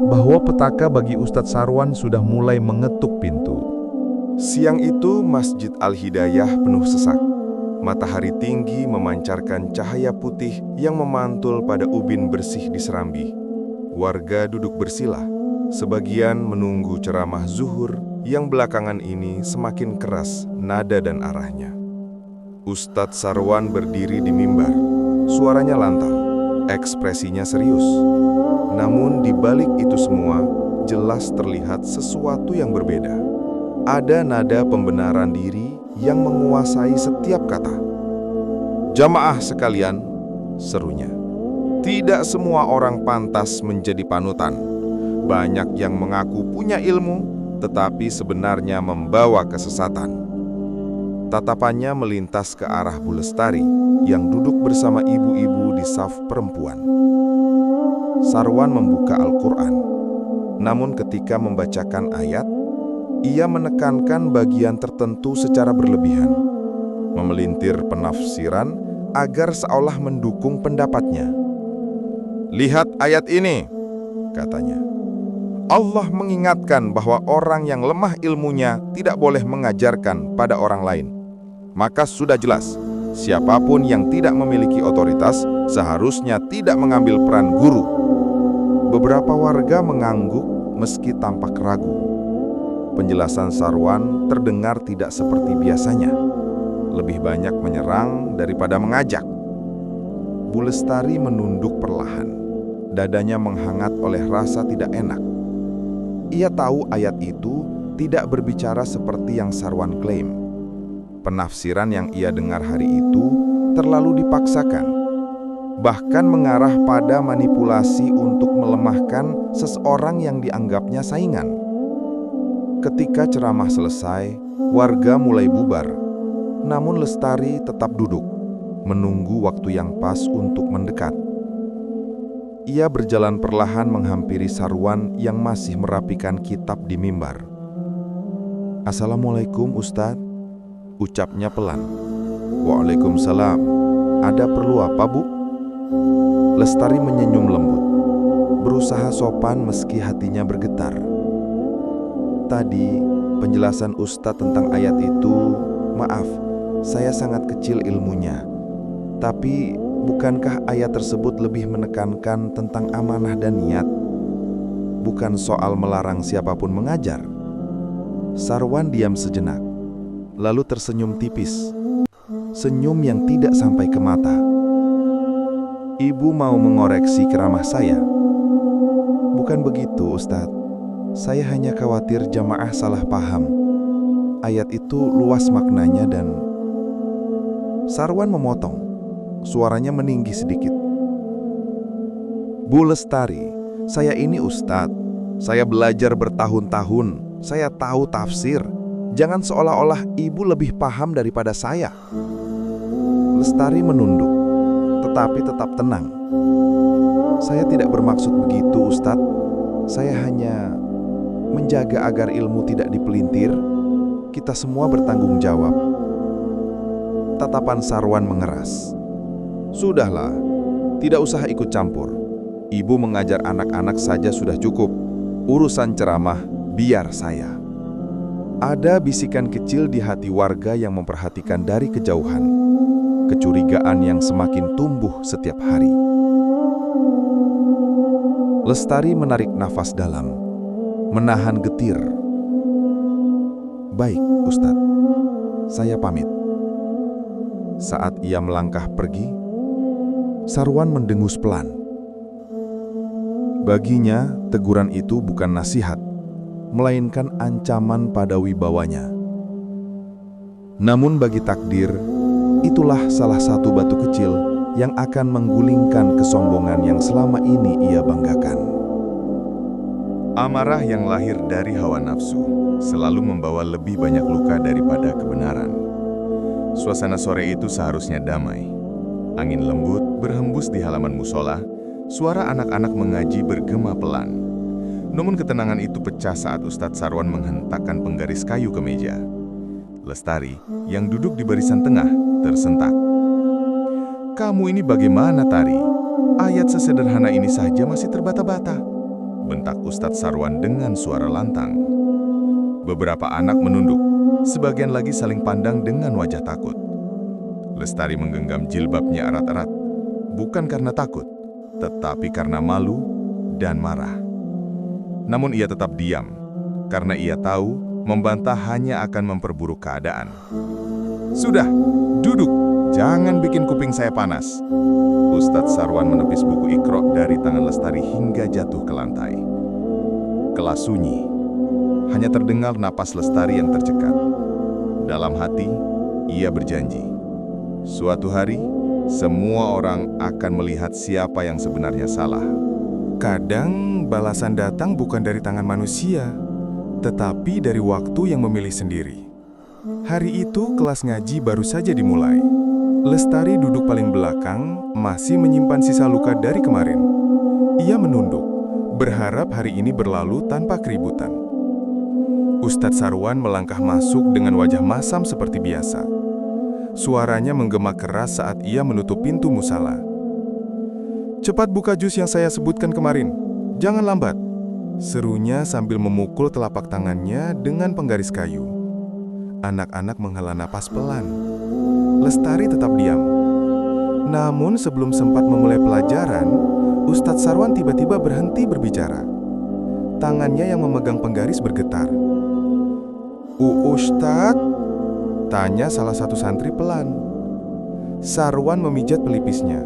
bahwa petaka bagi Ustadz Sarwan sudah mulai mengetuk pintu. Siang itu Masjid Al-Hidayah penuh sesak. Matahari tinggi memancarkan cahaya putih yang memantul pada ubin bersih di serambi. Warga duduk bersila, sebagian menunggu ceramah zuhur yang belakangan ini semakin keras nada dan arahnya. Ustadz Sarwan berdiri di mimbar. Suaranya lantang, ekspresinya serius. Namun di balik itu semua, jelas terlihat sesuatu yang berbeda. Ada nada pembenaran diri yang menguasai setiap kata. Jamaah sekalian, serunya. Tidak semua orang pantas menjadi panutan. Banyak yang mengaku punya ilmu, tetapi sebenarnya membawa kesesatan. Tatapannya melintas ke arah Bu Lestari yang duduk bersama ibu-ibu di saf perempuan. Sarwan membuka Al-Quran. Namun ketika membacakan ayat, ia menekankan bagian tertentu secara berlebihan, memelintir penafsiran agar seolah mendukung pendapatnya. Lihat ayat ini, katanya. Allah mengingatkan bahwa orang yang lemah ilmunya tidak boleh mengajarkan pada orang lain. Maka sudah jelas, siapapun yang tidak memiliki otoritas seharusnya tidak mengambil peran guru. Beberapa warga mengangguk meski tampak ragu. Penjelasan Sarwan terdengar tidak seperti biasanya. Lebih banyak menyerang daripada mengajak. Bu Lestari menunduk perlahan. Dadanya menghangat oleh rasa tidak enak. Ia tahu ayat itu tidak berbicara seperti yang Sarwan klaim. Penafsiran yang ia dengar hari itu terlalu dipaksakan, bahkan mengarah pada manipulasi untuk melemahkan seseorang yang dianggapnya saingan. Ketika ceramah selesai, warga mulai bubar, namun Lestari tetap duduk, menunggu waktu yang pas untuk mendekat. Ia berjalan perlahan menghampiri Sarwan yang masih merapikan kitab di mimbar. Assalamualaikum Ustadz, ucapnya pelan. Waalaikumsalam, ada perlu apa Bu? Lestari menyenyum lembut, berusaha sopan meski hatinya bergetar. Tadi penjelasan Ustadz tentang ayat itu, maaf, saya sangat kecil ilmunya. Tapi bukankah ayat tersebut lebih menekankan tentang amanah dan niat? Bukan soal melarang siapapun mengajar. Sarwan diam sejenak, lalu tersenyum tipis. Senyum yang tidak sampai ke mata. Ibu mau mengoreksi ceramah saya? Bukan begitu, Ustadz. Saya hanya khawatir jamaah salah paham. Ayat itu luas maknanya dan... Sarwan memotong. Suaranya meninggi sedikit. Bu Lestari, saya ini Ustadz. Saya belajar bertahun-tahun. Saya tahu tafsir. Jangan seolah-olah ibu lebih paham daripada saya. Lestari menunduk, tetapi tetap tenang. Saya tidak bermaksud begitu, Ustadz. Saya hanya menjaga agar ilmu tidak dipelintir. Kita semua bertanggung jawab. Tatapan Sarwan mengeras. Sudahlah, tidak usah ikut campur. Ibu mengajar anak-anak saja sudah cukup. Urusan ceramah, biar saya. Ada bisikan kecil di hati warga yang memperhatikan dari kejauhan. Kecurigaan yang semakin tumbuh setiap hari. Lestari menarik nafas dalam, menahan getir. "Baik, Ustadz, saya pamit." Saat ia melangkah pergi, Sarwan mendengus pelan. Baginya, teguran itu bukan nasihat, melainkan ancaman pada wibawanya. Namun bagi takdir, itulah salah satu batu kecil yang akan menggulingkan kesombongan yang selama ini ia banggakan. Amarah yang lahir dari hawa nafsu selalu membawa lebih banyak luka daripada kebenaran. Suasana sore itu seharusnya damai. Angin lembut berhembus di halaman musola, suara anak-anak mengaji bergema pelan. Namun ketenangan itu pecah saat Ustadz Sarwan menghentakkan penggaris kayu ke meja. Lestari, yang duduk di barisan tengah, tersentak. "Kamu ini bagaimana, Tari? Ayat sesederhana ini saja masih terbata-bata," bentak Ustadz Sarwan dengan suara lantang. Beberapa anak menunduk, sebagian lagi saling pandang dengan wajah takut. Lestari menggenggam jilbabnya erat-erat, bukan karena takut, tetapi karena malu dan marah. Namun ia tetap diam, karena ia tahu membantah hanya akan memperburuk keadaan. "Sudah, duduk, jangan bikin kuping saya panas." Ustadz Sarwan menepis buku Iqra dari tangan Lestari hingga jatuh ke lantai. Kelas sunyi, hanya terdengar napas Lestari yang tercekat. Dalam hati, ia berjanji, suatu hari semua orang akan melihat siapa yang sebenarnya salah. Kadang balasan datang bukan dari tangan manusia, tetapi dari waktu yang memilih sendiri. Hari itu kelas ngaji baru saja dimulai. Lestari duduk paling belakang, masih menyimpan sisa luka dari kemarin. Ia menunduk, berharap hari ini berlalu tanpa keributan. Ustadz Sarwan melangkah masuk dengan wajah masam seperti biasa. Suaranya menggema keras saat ia menutup pintu musala. "Cepat buka jus yang saya sebutkan kemarin. Jangan lambat," serunya sambil memukul telapak tangannya dengan penggaris kayu. Anak-anak menghela napas pelan. Lestari tetap diam. Namun sebelum sempat memulai pelajaran, Ustadz Sarwan tiba-tiba berhenti berbicara. Tangannya yang memegang penggaris bergetar. "Ustadz?" tanya salah satu santri pelan. Sarwan memijat pelipisnya.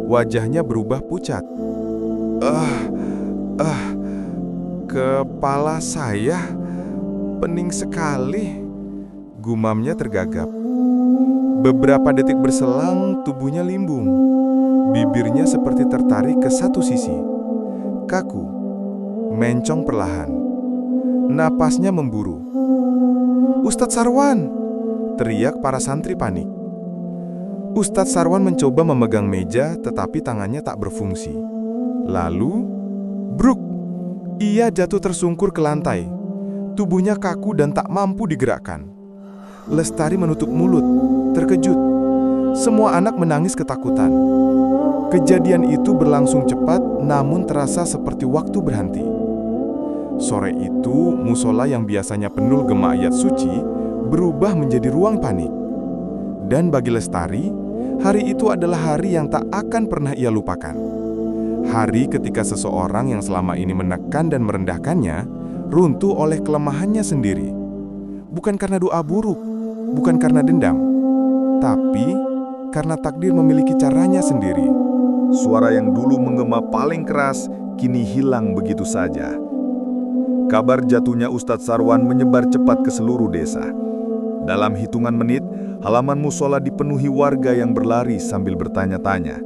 Wajahnya berubah pucat. Kepala saya pening sekali," gumamnya tergagap. Beberapa detik berselang, tubuhnya limbung. Bibirnya seperti tertarik ke satu sisi. Kaku, mencong perlahan. Napasnya memburu. "Ustadz Sarwan!" teriak para santri panik. Ustadz Sarwan mencoba memegang meja, tetapi tangannya tak berfungsi. Lalu, bruk! Ia jatuh tersungkur ke lantai. Tubuhnya kaku dan tak mampu digerakkan. Lestari menutup mulut, terkejut. Semua anak menangis ketakutan. Kejadian itu berlangsung cepat, namun terasa seperti waktu berhenti. Sore itu, musola yang biasanya penuh gema ayat suci berubah menjadi ruang panik. Dan bagi Lestari, hari itu adalah hari yang tak akan pernah ia lupakan. Hari ketika seseorang yang selama ini menekan dan merendahkannya runtuh oleh kelemahannya sendiri. Bukan karena doa buruk, bukan karena dendam, tapi karena takdir memiliki caranya sendiri. Suara yang dulu menggema paling keras kini hilang begitu saja. Kabar jatuhnya Ustadz Sarwan menyebar cepat ke seluruh desa. Dalam hitungan menit, halaman musola dipenuhi warga yang berlari sambil bertanya-tanya.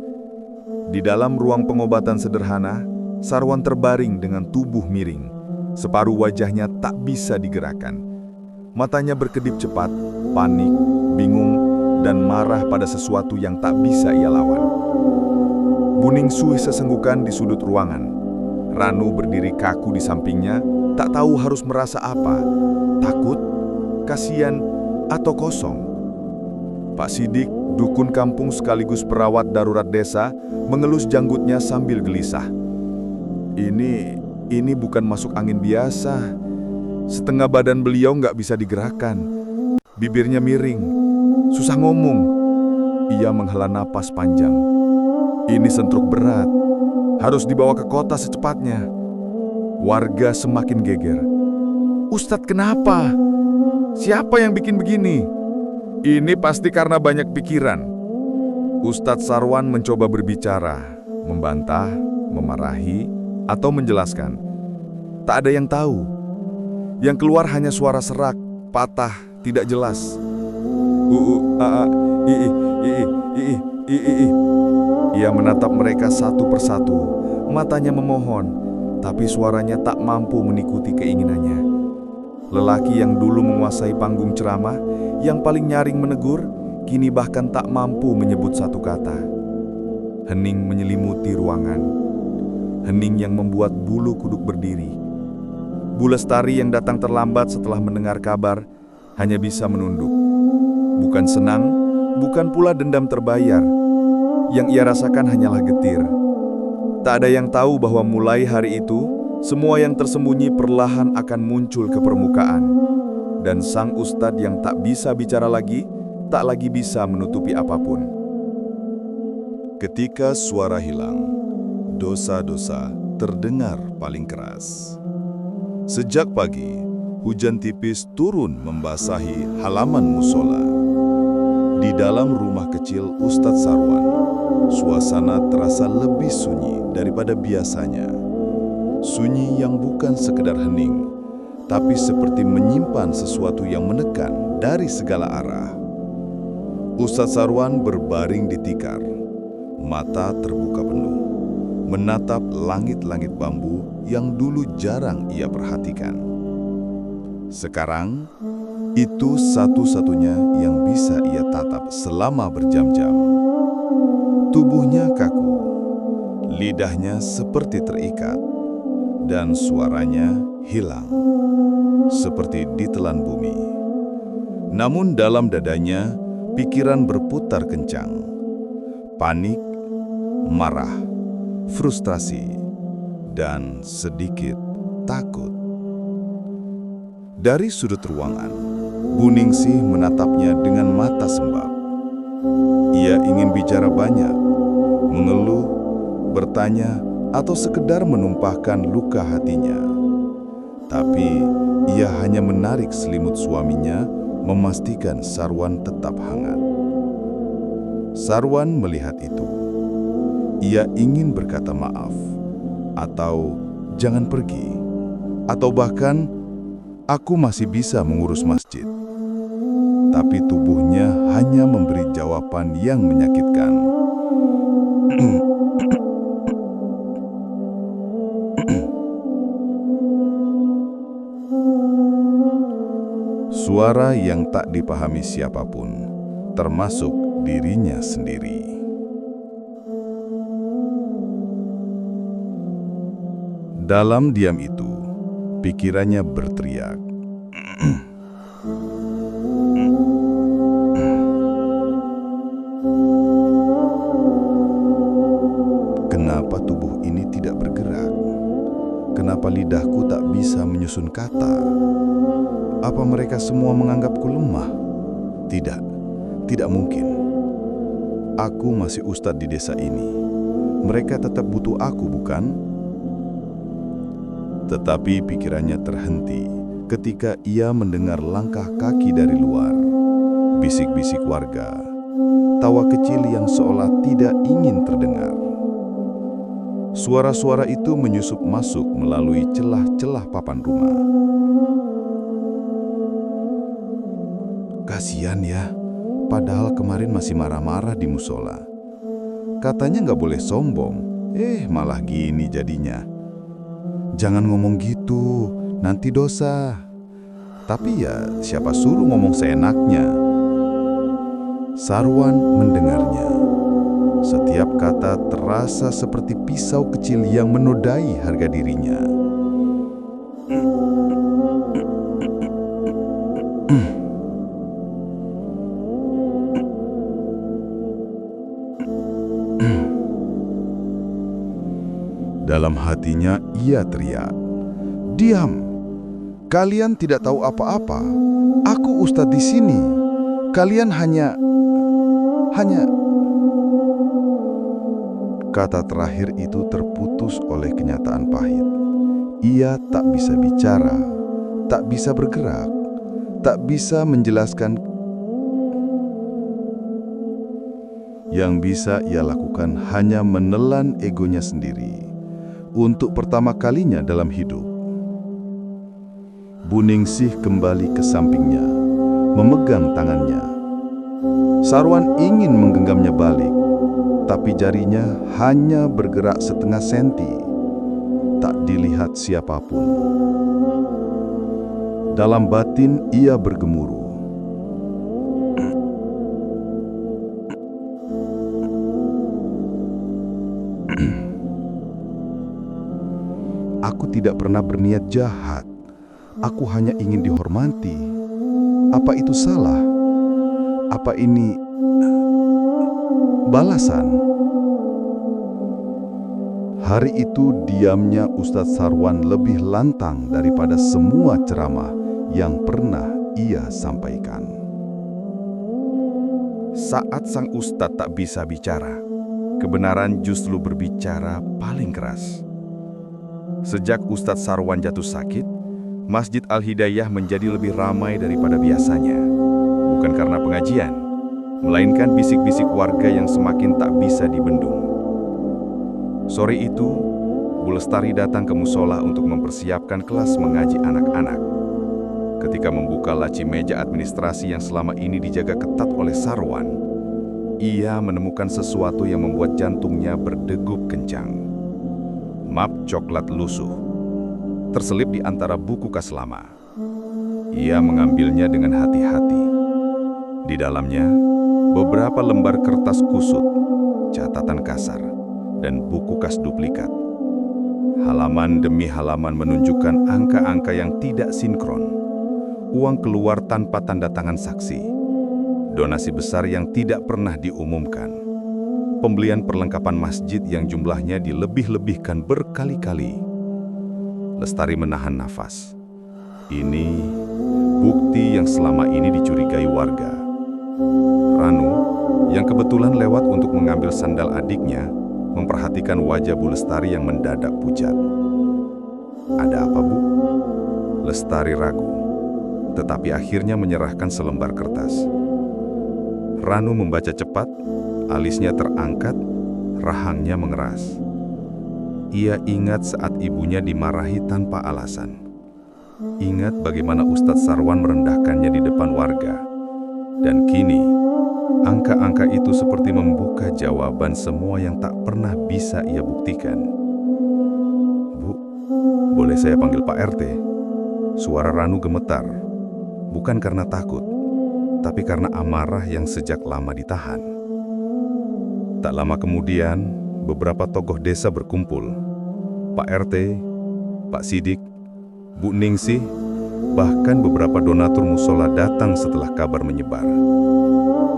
Di dalam ruang pengobatan sederhana, Sarwan terbaring dengan tubuh miring. Separuh wajahnya tak bisa digerakkan. Matanya berkedip cepat, panik, bingung, dan marah pada sesuatu yang tak bisa ia lawan. Buning suih sesenggukan di sudut ruangan. Ranu berdiri kaku di sampingnya, tak tahu harus merasa apa, takut, kasihan, atau kosong. Pak Sidik, dukun kampung sekaligus perawat darurat desa, mengelus janggutnya sambil gelisah. Ini bukan masuk angin biasa. Setengah badan beliau nggak bisa digerakkan. Bibirnya miring, susah ngomong. Ia menghela napas panjang. Ini sentruk berat. Harus dibawa ke kota secepatnya. Warga semakin geger. Ustadz, kenapa? Siapa yang bikin begini? Ini pasti karena banyak pikiran. Ustadz Sarwan mencoba berbicara, membantah, memarahi, atau menjelaskan. Tak ada yang tahu. Yang keluar hanya suara serak, patah, tidak jelas. Ia menatap mereka satu persatu, matanya memohon, tapi suaranya tak mampu mengikuti keinginannya. Lelaki yang dulu menguasai panggung ceramah, yang paling nyaring menegur, kini bahkan tak mampu menyebut satu kata. Hening menyelimuti ruangan. Hening yang membuat bulu kuduk berdiri. Bu Lestari yang datang terlambat setelah mendengar kabar, hanya bisa menunduk. Bukan senang, bukan pula dendam terbayar. Yang ia rasakan hanyalah getir. Tak ada yang tahu bahwa mulai hari itu, semua yang tersembunyi perlahan akan muncul ke permukaan. Dan sang ustadz yang tak bisa bicara lagi, tak lagi bisa menutupi apapun. Ketika suara hilang, dosa-dosa terdengar paling keras. Sejak pagi, hujan tipis turun membasahi halaman musola. Di dalam rumah kecil Ustadz Sarwan, suasana terasa lebih sunyi daripada biasanya. Sunyi yang bukan sekedar hening, tapi seperti menyimpan sesuatu yang menekan dari segala arah. Ustadz Sarwan berbaring di tikar, mata terbuka penuh, menatap langit-langit bambu yang dulu jarang ia perhatikan. Sekarang, itu satu-satunya yang bisa ia tatap selama berjam-jam. Tubuhnya kaku, lidahnya seperti terikat, dan suaranya hilang, seperti ditelan bumi. Namun dalam dadanya, pikiran berputar kencang. Panik, marah, frustrasi, dan sedikit takut. Dari sudut ruangan, Bu Ningsih menatapnya dengan mata sembab. Ia ingin bicara banyak, mengeluh, bertanya, atau sekedar menumpahkan luka hatinya. Tapi ia hanya menarik selimut suaminya, memastikan Sarwan tetap hangat. Sarwan melihat itu. Ia ingin berkata maaf, atau jangan pergi, atau bahkan aku masih bisa mengurus masjid. Tapi tubuhnya hanya memberi jawaban yang menyakitkan. Suara yang tak dipahami siapapun, termasuk dirinya sendiri. Dalam diam itu, pikirannya berteriak. Kenapa tubuh ini tidak bergerak? Kenapa lidahku tak bisa menyusun kata? Apa mereka semua menganggapku lemah? Tidak, tidak mungkin. Aku masih ustadz di desa ini. Mereka tetap butuh aku, bukan? Tetapi pikirannya terhenti ketika ia mendengar langkah kaki dari luar, bisik-bisik warga, tawa kecil yang seolah tidak ingin terdengar. Suara-suara itu menyusup masuk melalui celah-celah papan rumah. Kasian ya, padahal kemarin masih marah-marah di musola. Katanya nggak boleh sombong, malah gini jadinya. Jangan ngomong gitu, nanti dosa. Tapi ya, siapa suruh ngomong seenaknya? Sarwan mendengarnya. Setiap kata terasa seperti pisau kecil yang menodai harga dirinya. Dalam hatinya ia teriak, "Diam! Kalian tidak tahu apa-apa. Aku ustadz di sini. Kalian hanya..." Kata terakhir itu terputus oleh kenyataan pahit. Ia tak bisa bicara, tak bisa bergerak, tak bisa menjelaskan. Yang bisa ia lakukan hanya menelan egonya sendiri. Untuk pertama kalinya dalam hidup, Bu Ningsih kembali ke sampingnya, memegang tangannya. Sarwan ingin menggenggamnya balik, tapi jarinya hanya bergerak setengah senti, tak dilihat siapapun. Dalam batin ia bergemuruh. Aku tidak pernah berniat jahat. Aku hanya ingin dihormati. Apa itu salah? Apa ini balasan? Hari itu diamnya Ustadz Sarwan lebih lantang daripada semua ceramah yang pernah ia sampaikan. Saat sang ustadz tak bisa bicara, kebenaran justru berbicara paling keras. Sejak Ustadz Sarwan jatuh sakit, Masjid Al-Hidayah menjadi lebih ramai daripada biasanya. Bukan karena pengajian, melainkan bisik-bisik warga yang semakin tak bisa dibendung. Sore itu, Bu Lestari datang ke musola untuk mempersiapkan kelas mengaji anak-anak. Ketika membuka laci meja administrasi yang selama ini dijaga ketat oleh Sarwan, ia menemukan sesuatu yang membuat jantungnya berdegup kencang. Map coklat lusuh, terselip di antara buku kas lama. Ia mengambilnya dengan hati-hati. Di dalamnya, beberapa lembar kertas kusut, catatan kasar, dan buku kas duplikat. Halaman demi halaman menunjukkan angka-angka yang tidak sinkron. Uang keluar tanpa tanda tangan saksi. Donasi besar yang tidak pernah diumumkan. Pembelian perlengkapan masjid yang jumlahnya dilebih-lebihkan berkali-kali. Lestari menahan nafas. Ini bukti yang selama ini dicurigai warga. Ranu, yang kebetulan lewat untuk mengambil sandal adiknya, memperhatikan wajah Bu Lestari yang mendadak pucat. "Ada apa, Bu?" Lestari ragu, tetapi akhirnya menyerahkan selembar kertas. Ranu membaca cepat, alisnya terangkat, rahangnya mengeras. Ia ingat saat ibunya dimarahi tanpa alasan. Ingat bagaimana Ustadz Sarwan merendahkannya di depan warga. Dan kini, angka-angka itu seperti membuka jawaban semua yang tak pernah bisa ia buktikan. "Bu, boleh saya panggil Pak RT?" Suara Ranu gemetar, bukan karena takut, tapi karena amarah yang sejak lama ditahan. Tak lama kemudian, beberapa tokoh desa berkumpul. Pak RT, Pak Sidik, Bu Ningsih, bahkan beberapa donatur musola datang setelah kabar menyebar.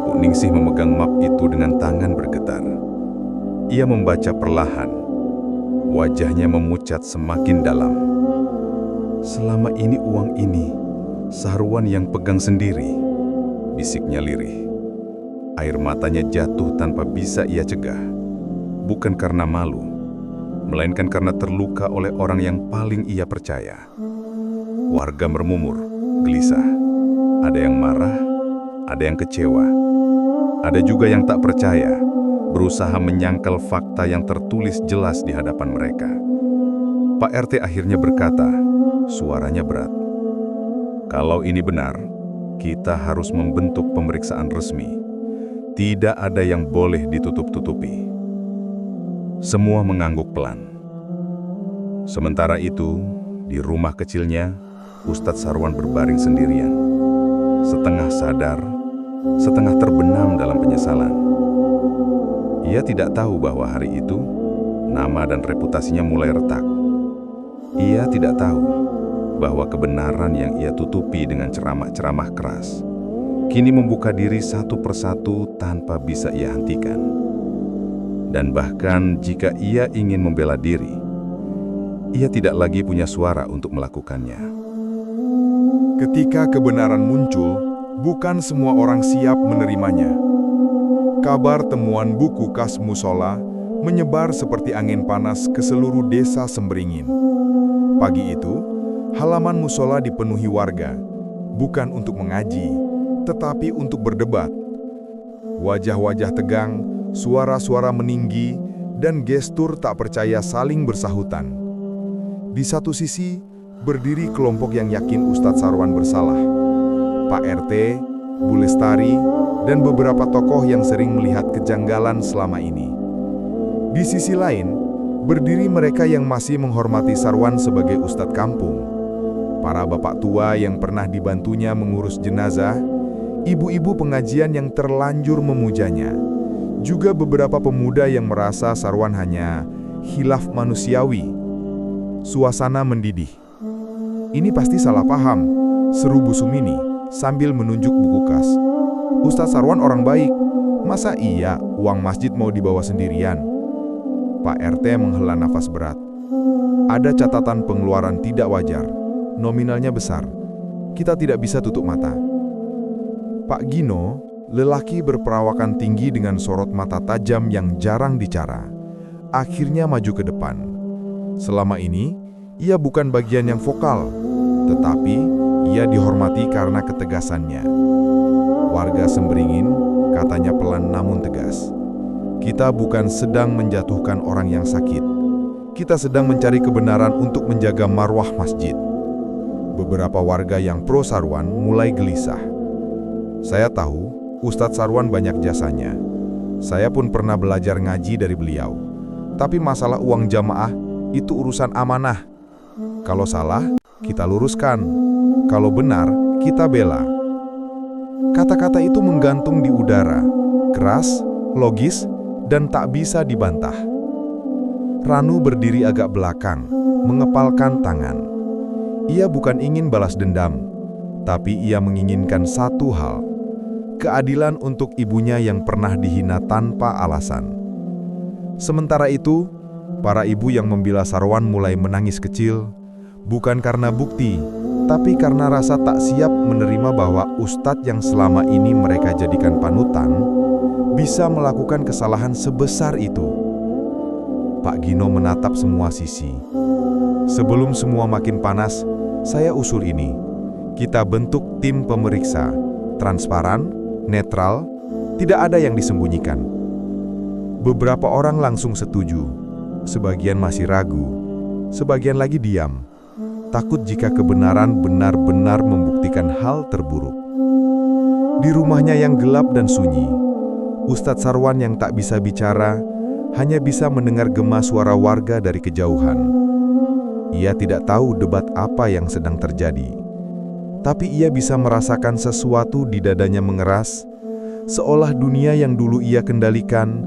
Bu Ningsih memegang map itu dengan tangan bergetar. Ia membaca perlahan. Wajahnya memucat semakin dalam. "Selama ini uang ini, Sarwan yang pegang sendiri," bisiknya lirih. Air matanya jatuh tanpa bisa ia cegah. Bukan karena malu, melainkan karena terluka oleh orang yang paling ia percaya. Warga bermumur, gelisah. Ada yang marah, ada yang kecewa. Ada juga yang tak percaya, berusaha menyangkal fakta yang tertulis jelas di hadapan mereka. Pak RT akhirnya berkata, suaranya berat, "Kalau ini benar, kita harus membentuk pemeriksaan resmi. Tidak ada yang boleh ditutup-tutupi." Semua mengangguk pelan. Sementara itu, di rumah kecilnya, Ustadz Sarwan berbaring sendirian. Setengah sadar, setengah terbenam dalam penyesalan. Ia tidak tahu bahwa hari itu, nama dan reputasinya mulai retak. Ia tidak tahu bahwa kebenaran yang ia tutupi dengan ceramah-ceramah keras kini membuka diri satu persatu tanpa bisa ia hentikan. Dan bahkan jika ia ingin membela diri, ia tidak lagi punya suara untuk melakukannya. Ketika kebenaran muncul, bukan semua orang siap menerimanya. Kabar temuan buku kas musola menyebar seperti angin panas ke seluruh desa Semberingin. Pagi itu, halaman musola dipenuhi warga, bukan untuk mengaji, tetapi untuk berdebat. Wajah-wajah tegang, suara-suara meninggi, dan gestur tak percaya saling bersahutan. Di satu sisi, berdiri kelompok yang yakin Ustadz Sarwan bersalah. Pak RT, Bu Lestari, dan beberapa tokoh yang sering melihat kejanggalan selama ini. Di sisi lain, berdiri mereka yang masih menghormati Sarwan sebagai ustadz kampung. Para bapak tua yang pernah dibantunya mengurus jenazah, ibu-ibu pengajian yang terlanjur memujanya, juga beberapa pemuda yang merasa Sarwan hanya khilaf manusiawi. Suasana mendidih. "Ini pasti salah paham," seru Bu Sumini sambil menunjuk buku kas. "Ustadz Sarwan orang baik, masa iya uang masjid mau dibawa sendirian?" Pak RT menghela nafas berat. "Ada catatan pengeluaran tidak wajar, nominalnya besar. Kita tidak bisa tutup mata." Pak Gino, lelaki berperawakan tinggi dengan sorot mata tajam yang jarang bicara, akhirnya maju ke depan. Selama ini, ia bukan bagian yang vokal, tetapi ia dihormati karena ketegasannya. "Warga Semberingin," katanya pelan namun tegas, "kita bukan sedang menjatuhkan orang yang sakit. Kita sedang mencari kebenaran untuk menjaga marwah masjid." Beberapa warga yang pro Sarwan mulai gelisah. "Saya tahu Ustadz Sarwan banyak jasanya. Saya pun pernah belajar ngaji dari beliau. Tapi masalah uang jamaah itu urusan amanah. Kalau salah, kita luruskan. Kalau benar, kita bela." Kata-kata itu menggantung di udara, keras, logis, dan tak bisa dibantah. Ranu berdiri agak belakang, mengepalkan tangan. Ia bukan ingin balas dendam, tapi ia menginginkan satu hal: keadilan untuk ibunya yang pernah dihina tanpa alasan. Sementara itu, para ibu yang membela Sarwan mulai menangis kecil, bukan karena bukti, tapi karena rasa tak siap menerima bahwa ustadz yang selama ini mereka jadikan panutan bisa melakukan kesalahan sebesar itu. Pak Gino menatap semua sisi. "Sebelum semua makin panas, saya usul ini. Kita bentuk tim pemeriksa, transparan, netral, tidak ada yang disembunyikan." Beberapa orang langsung setuju, sebagian masih ragu, sebagian lagi diam, takut jika kebenaran benar-benar membuktikan hal terburuk. Di rumahnya yang gelap dan sunyi, Ustadz Sarwan yang tak bisa bicara hanya bisa mendengar gema suara warga dari kejauhan. Ia tidak tahu debat apa yang sedang terjadi, tapi ia bisa merasakan sesuatu di dadanya mengeras, seolah dunia yang dulu ia kendalikan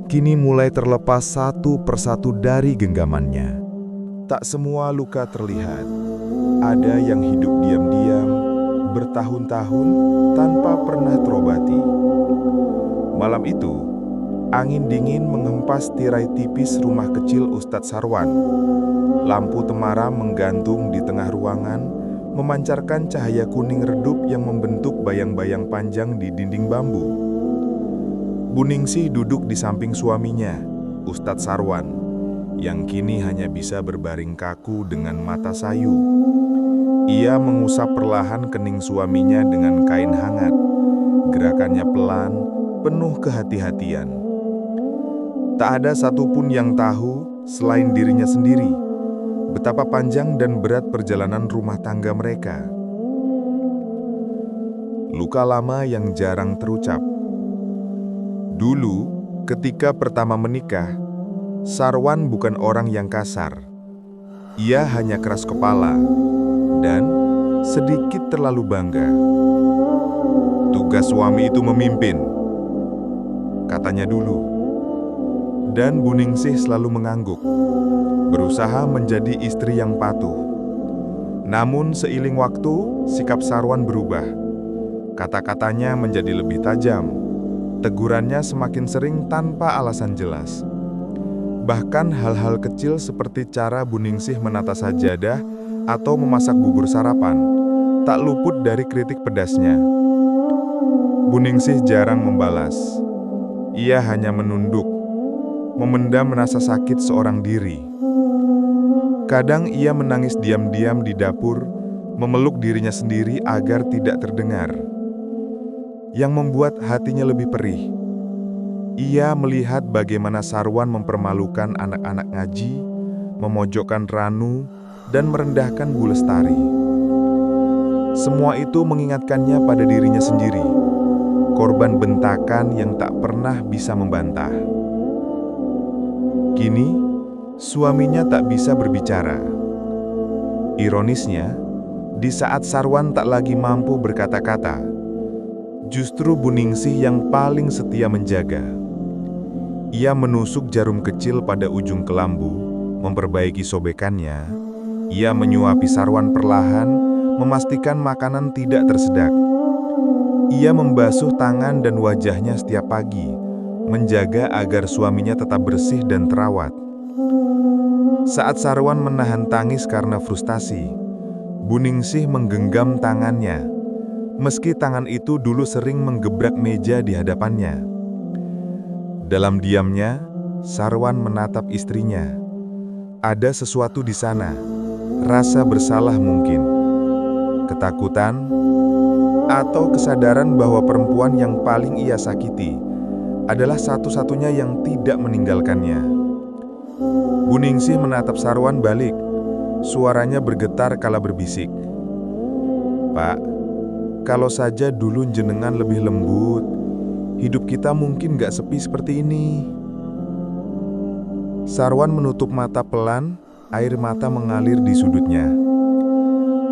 kini mulai terlepas satu persatu dari genggamannya. Tak semua luka terlihat. Ada yang hidup diam-diam, bertahun-tahun tanpa pernah terobati. Malam itu, angin dingin menghempas tirai tipis rumah kecil Ustadz Sarwan. Lampu temaram menggantung di tengah ruangan, memancarkan cahaya kuning redup yang membentuk bayang-bayang panjang di dinding bambu. Bu Ningsih duduk di samping suaminya, Ustadz Sarwan, yang kini hanya bisa berbaring kaku dengan mata sayu. Ia mengusap perlahan kening suaminya dengan kain hangat. Gerakannya pelan, penuh kehati-hatian. Tak ada satupun yang tahu selain dirinya sendiri betapa panjang dan berat perjalanan rumah tangga mereka. Luka lama yang jarang terucap. Dulu, ketika pertama menikah, Sarwan bukan orang yang kasar. Ia hanya keras kepala dan sedikit terlalu bangga. "Tugas suami itu memimpin," katanya dulu. Dan Bu Ningsih selalu mengangguk, berusaha menjadi istri yang patuh. Namun seiring waktu, sikap Sarwan berubah. Kata-katanya menjadi lebih tajam. Tegurannya semakin sering tanpa alasan jelas. Bahkan hal-hal kecil seperti cara Bu Ningsih menata sajadah atau memasak bubur sarapan, tak luput dari kritik pedasnya. Bu Ningsih jarang membalas. Ia hanya menunduk. memendam rasa sakit seorang diri. Kadang ia menangis diam-diam di dapur, memeluk dirinya sendiri agar tidak terdengar. Yang membuat hatinya lebih perih, ia melihat bagaimana Sarwan mempermalukan anak-anak ngaji, memojokkan Ranu, dan merendahkan Bu Lestari. Semua itu mengingatkannya pada dirinya sendiri, korban bentakan yang tak pernah bisa membantah. Kini, suaminya tak bisa berbicara. Ironisnya, di saat Sarwan tak lagi mampu berkata-kata, justru Bu Ningsih yang paling setia menjaga. Ia menusuk jarum kecil pada ujung kelambu, memperbaiki sobekannya. Ia menyuapi Sarwan perlahan, memastikan makanan tidak tersedak. Ia membasuh tangan dan wajahnya setiap pagi, menjaga agar suaminya tetap bersih dan terawat. Saat Sarwan menahan tangis karena frustasi, Bu Ningsih menggenggam tangannya, meski tangan itu dulu sering menggebrak meja di hadapannya. Dalam diamnya, Sarwan menatap istrinya. Ada sesuatu di sana, rasa bersalah mungkin, ketakutan, atau kesadaran bahwa perempuan yang paling ia sakiti adalah satu-satunya yang tidak meninggalkannya. Bu Ningsih menatap Sarwan balik, suaranya bergetar kala berbisik. "Pak, kalau saja dulu jenengan lebih lembut, hidup kita mungkin gak sepi seperti ini." Sarwan menutup mata pelan, air mata mengalir di sudutnya.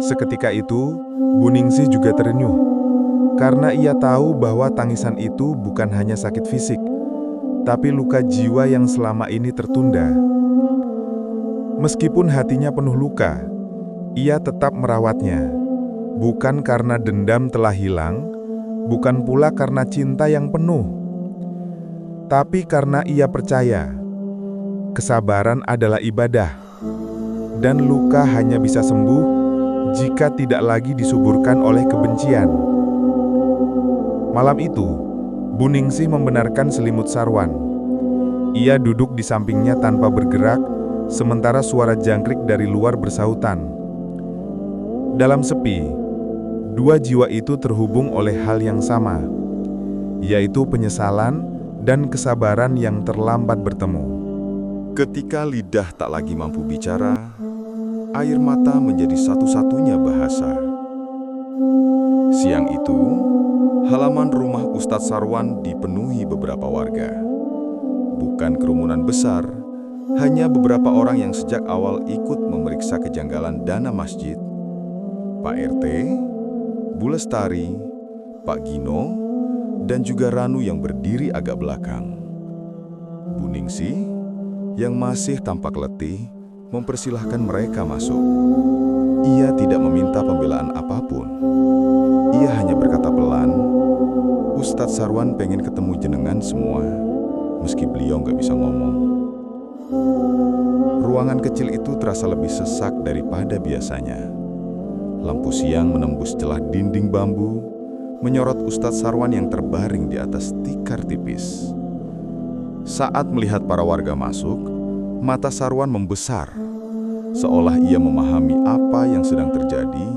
Seketika itu, Bu Ningsih juga terenyuh, karena ia tahu bahwa tangisan itu bukan hanya sakit fisik, tapi luka jiwa yang selama ini tertunda. Meskipun hatinya penuh luka, ia tetap merawatnya, bukan karena dendam telah hilang, bukan pula karena cinta yang penuh, tapi karena ia percaya kesabaran adalah ibadah, dan luka hanya bisa sembuh jika tidak lagi disuburkan oleh kebencian. Malam itu, Bu Ningsih membenarkan selimut Sarwan. Ia duduk di sampingnya tanpa bergerak, sementara suara jangkrik dari luar bersautan. Dalam sepi, dua jiwa itu terhubung oleh hal yang sama, yaitu penyesalan dan kesabaran yang terlambat bertemu. Ketika lidah tak lagi mampu bicara, air mata menjadi satu-satunya bahasa. Siang itu, halaman rumah Ustadz Sarwan dipenuhi beberapa warga. Bukan kerumunan besar, hanya beberapa orang yang sejak awal ikut memeriksa kejanggalan dana masjid. Pak RT, Bu Lestari, Pak Gino, dan juga Ranu yang berdiri agak belakang. Bu Ningsih, yang masih tampak letih, mempersilahkan mereka masuk. Ia tidak meminta pembelaan apapun. Ia hanya berkata pelan, "Ustadz Sarwan pengen ketemu jenengan semua, meski beliau nggak bisa ngomong." Ruangan kecil itu terasa lebih sesak daripada biasanya. Lampu siang menembus celah dinding bambu, menyorot Ustadz Sarwan yang terbaring di atas tikar tipis. Saat melihat para warga masuk, mata Sarwan membesar, seolah ia memahami apa yang sedang terjadi,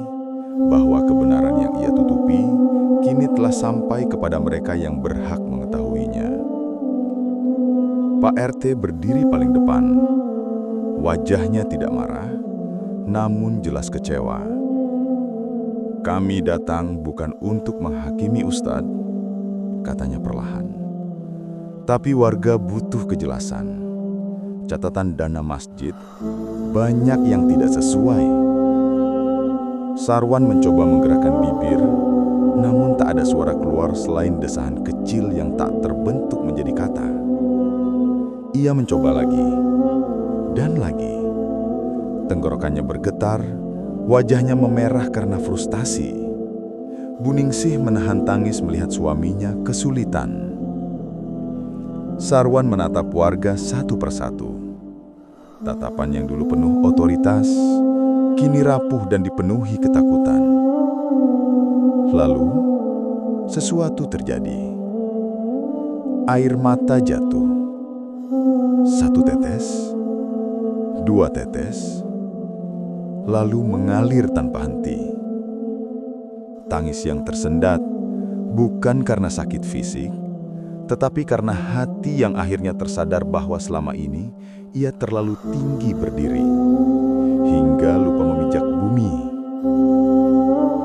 bahwa kebenaran yang ia tutupi kini telah sampai kepada mereka yang berhak mengetahuinya. Pak RT berdiri paling depan. Wajahnya tidak marah, namun jelas kecewa. "Kami datang bukan untuk menghakimi Ustadz," katanya perlahan. "Tapi warga butuh kejelasan. Catatan dana masjid banyak yang tidak sesuai." Sarwan mencoba menggerakkan bibir, namun tak ada suara keluar selain desahan kecil yang tak terbentuk menjadi kata. Ia mencoba lagi, dan lagi. Tenggorokannya bergetar, wajahnya memerah karena frustasi. Bu Ningsih menahan tangis melihat suaminya kesulitan. Sarwan menatap warga satu persatu. Tatapan yang dulu penuh otoritas, kini rapuh dan dipenuhi ketakutan. Lalu, sesuatu terjadi. Air mata jatuh. 1 tetes, 2 tetes, lalu mengalir tanpa henti. Tangis yang tersendat bukan karena sakit fisik, tetapi karena hati yang akhirnya tersadar bahwa selama ini ia terlalu tinggi berdiri, hingga lupa memijak bumi.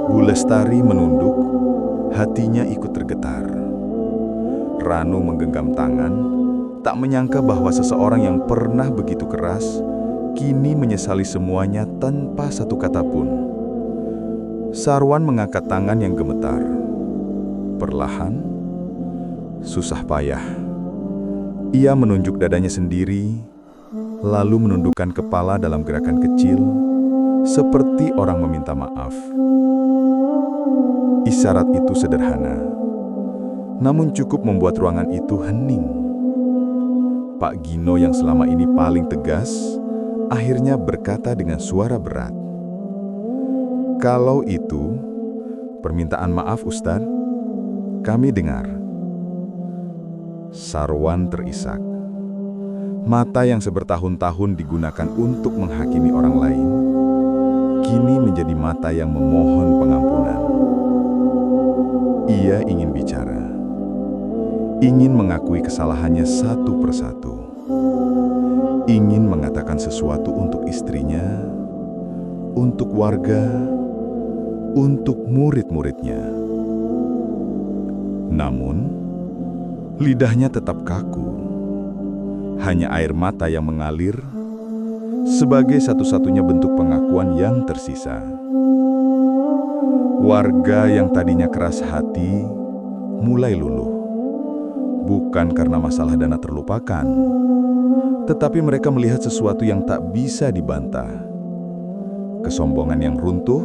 Bu Lestari menunduk, hatinya ikut tergetar. Ranu menggenggam tangan, tak menyangka bahwa seseorang yang pernah begitu keras, kini menyesali semuanya tanpa satu kata pun. Sarwan mengangkat tangan yang gemetar. Perlahan, susah payah. Ia menunjuk dadanya sendiri, lalu menundukkan kepala dalam gerakan kecil, seperti orang meminta maaf. Isyarat itu sederhana, namun cukup membuat ruangan itu hening. Pak Gino yang selama ini paling tegas, akhirnya berkata dengan suara berat, "Kalau itu permintaan maaf, Ustadz, kami dengar." Sarwan terisak. Mata yang sebertahun-tahun digunakan untuk menghakimi orang lain, kini menjadi mata yang memohon pengampunan. Ia ingin bicara, ingin mengakui kesalahannya satu persatu, ingin mengatakan sesuatu untuk istrinya, untuk warga, untuk murid-muridnya. Namun, lidahnya tetap kaku. Hanya air mata yang mengalir sebagai satu-satunya bentuk pengakuan yang tersisa. Warga yang tadinya keras hati mulai luluh. Bukan karena masalah dana terlupakan, tetapi mereka melihat sesuatu yang tak bisa dibantah. Kesombongan yang runtuh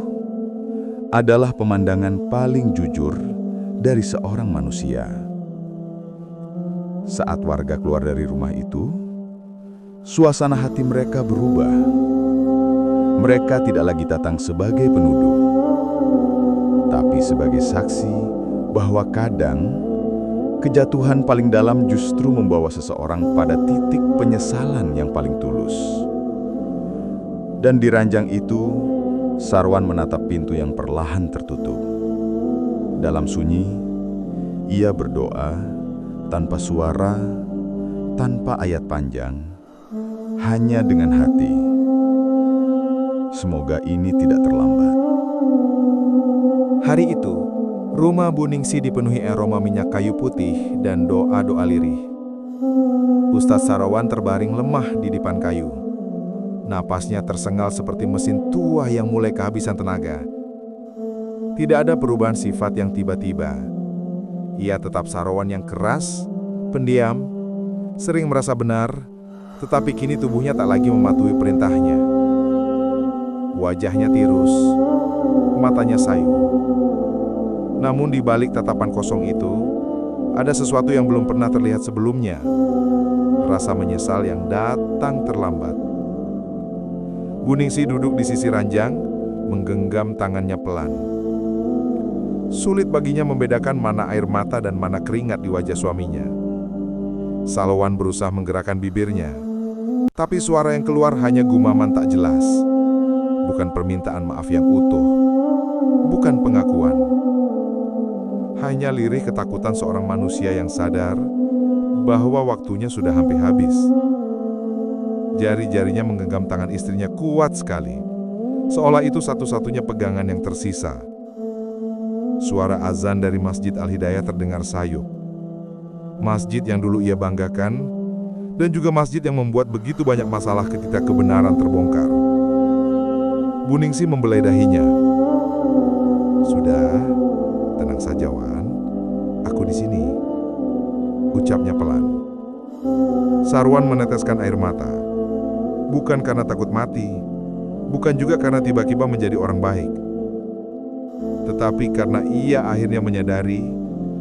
adalah pemandangan paling jujur dari seorang manusia. Saat warga keluar dari rumah itu, suasana hati mereka berubah. Mereka tidak lagi datang sebagai penuduh, tapi sebagai saksi bahwa kadang kejatuhan paling dalam justru membawa seseorang pada titik penyesalan yang paling tulus. Dan di ranjang itu, Sarwan menatap pintu yang perlahan tertutup. Dalam sunyi, ia berdoa tanpa suara, tanpa ayat panjang, hanya dengan hati. Semoga ini tidak terlambat. Hari itu, rumah Bu Ningsi dipenuhi aroma minyak kayu putih dan doa-doa lirih. Ustadz Sarwan terbaring lemah di dipan kayu. Napasnya tersengal seperti mesin tua yang mulai kehabisan tenaga. Tidak ada perubahan sifat yang tiba-tiba. Ia tetap Sarwan yang keras, pendiam, sering merasa benar, tetapi kini tubuhnya tak lagi mematuhi perintahnya. Wajahnya tirus, matanya sayu. Namun di balik tatapan kosong itu, ada sesuatu yang belum pernah terlihat sebelumnya. Rasa menyesal yang datang terlambat. Bu Ningsi duduk di sisi ranjang, menggenggam tangannya pelan. Sulit baginya membedakan mana air mata dan mana keringat di wajah suaminya. Sarwan berusaha menggerakkan bibirnya, tapi suara yang keluar hanya gumaman tak jelas. Bukan permintaan maaf yang utuh, bukan pengakuan. Hanya lirih ketakutan seorang manusia yang sadar bahwa waktunya sudah hampir habis. Jari-jarinya menggenggam tangan istrinya kuat sekali, seolah itu satu-satunya pegangan yang tersisa. Suara azan dari Masjid Al-Hidayah terdengar sayup. Masjid yang dulu ia banggakan, dan juga masjid yang membuat begitu banyak masalah ketika kebenaran terbongkar. Bu Ningsi membelai dahinya. "Sudah, tenang saja, Wan. Aku di sini," ucapnya pelan. Sarwan meneteskan air mata. Bukan karena takut mati, bukan juga karena tiba-tiba menjadi orang baik, tetapi karena ia akhirnya menyadari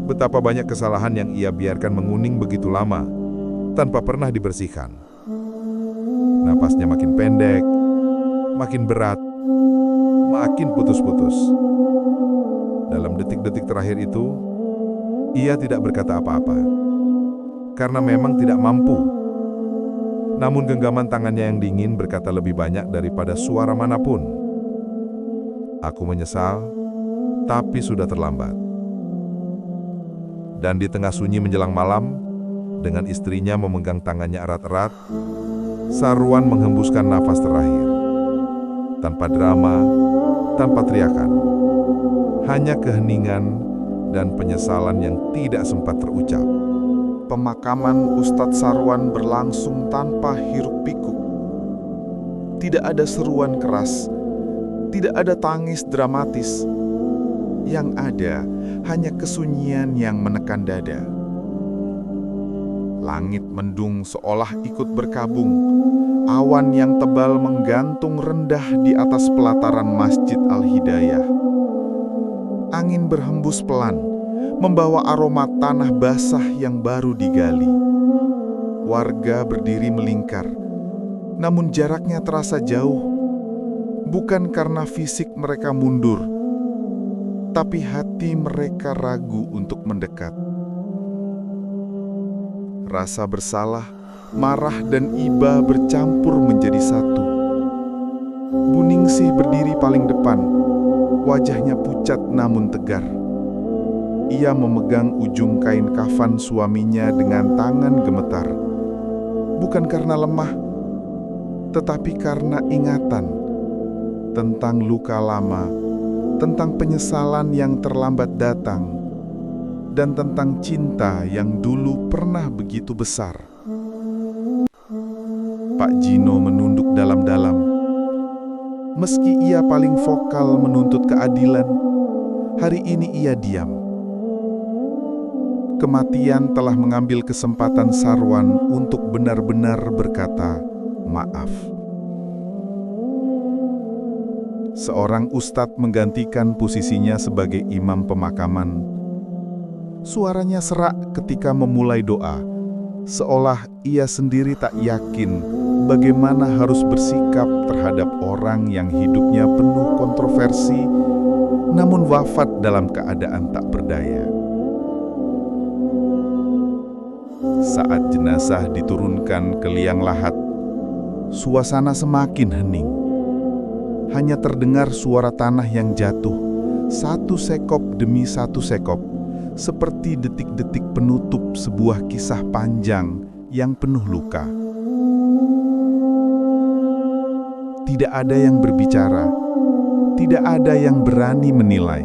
betapa banyak kesalahan yang ia biarkan menguning begitu lama tanpa pernah dibersihkan. Napasnya makin pendek, makin berat, makin putus-putus. Dalam detik-detik terakhir itu, ia tidak berkata apa-apa, karena memang tidak mampu. Namun genggaman tangannya yang dingin berkata lebih banyak daripada suara manapun. Aku menyesal, tapi sudah terlambat. Dan di tengah sunyi menjelang malam, dengan istrinya memegang tangannya erat-erat, Sarwan menghembuskan nafas terakhir. Tanpa drama, tanpa teriakan. Hanya keheningan dan penyesalan yang tidak sempat terucap. Pemakaman Ustadz Sarwan berlangsung tanpa hiruk-pikuk. Tidak ada seruan keras, tidak ada tangis dramatis. Yang ada hanya kesunyian yang menekan dada. Langit mendung seolah ikut berkabung. Awan yang tebal menggantung rendah di atas pelataran Masjid Al-Hidayah. Angin berhembus pelan, membawa aroma tanah basah yang baru digali. Warga berdiri melingkar, namun jaraknya terasa jauh. Bukan karena fisik mereka mundur, tapi hati mereka ragu untuk mendekat. Rasa bersalah, marah dan iba bercampur menjadi satu. Buningsih berdiri paling depan, wajahnya pucat namun tegar. Ia memegang ujung kain kafan suaminya dengan tangan gemetar. Bukan karena lemah, tetapi karena ingatan tentang luka lama, tentang penyesalan yang terlambat datang, dan tentang cinta yang dulu pernah begitu besar. Pak Jino menunduk dalam-dalam. Meski ia paling vokal menuntut keadilan, hari ini ia diam. Kematian telah mengambil kesempatan Sarwan untuk benar-benar berkata maaf. Seorang ustadz menggantikan posisinya sebagai imam pemakaman. Suaranya serak ketika memulai doa, seolah ia sendiri tak yakin bagaimana harus bersikap terhadap orang yang hidupnya penuh kontroversi, namun wafat dalam keadaan tak berdaya. Saat jenazah diturunkan ke liang lahat, suasana semakin hening. Hanya terdengar suara tanah yang jatuh, satu sekop demi satu sekop, seperti detik-detik penutup sebuah kisah panjang yang penuh luka. Tidak ada yang berbicara, tidak ada yang berani menilai.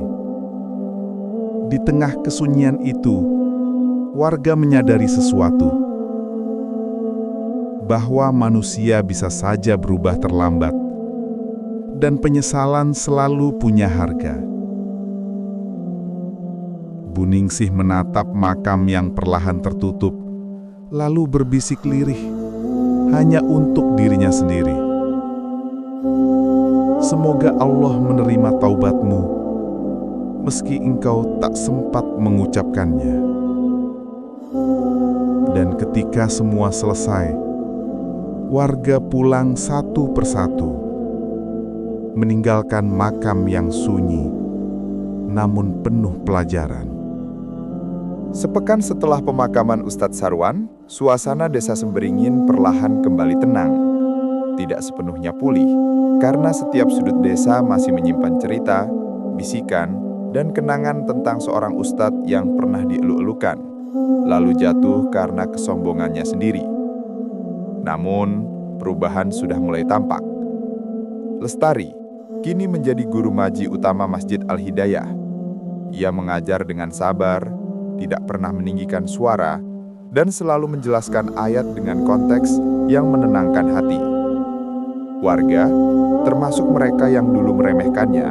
Di tengah kesunyian itu, warga menyadari sesuatu, bahwa manusia bisa saja berubah terlambat, dan penyesalan selalu punya harga. Buningsih menatap makam yang perlahan tertutup, lalu berbisik lirih, hanya untuk dirinya sendiri. Semoga Allah menerima taubatmu, meski engkau tak sempat mengucapkannya. Dan ketika semua selesai, warga pulang satu persatu, meninggalkan makam yang sunyi, namun penuh pelajaran. Sepekan setelah pemakaman Ustadz Sarwan, suasana desa Semberingin perlahan kembali tenang. Tidak sepenuhnya pulih, karena setiap sudut desa masih menyimpan cerita, bisikan, dan kenangan tentang seorang ustadz yang pernah dieluk-elukan, lalu jatuh karena kesombongannya sendiri. Namun, perubahan sudah mulai tampak. Lestari kini menjadi guru maji utama Masjid Al-Hidayah. Ia mengajar dengan sabar, tidak pernah meninggikan suara, dan selalu menjelaskan ayat dengan konteks yang menenangkan hati. Warga, termasuk mereka yang dulu meremehkannya,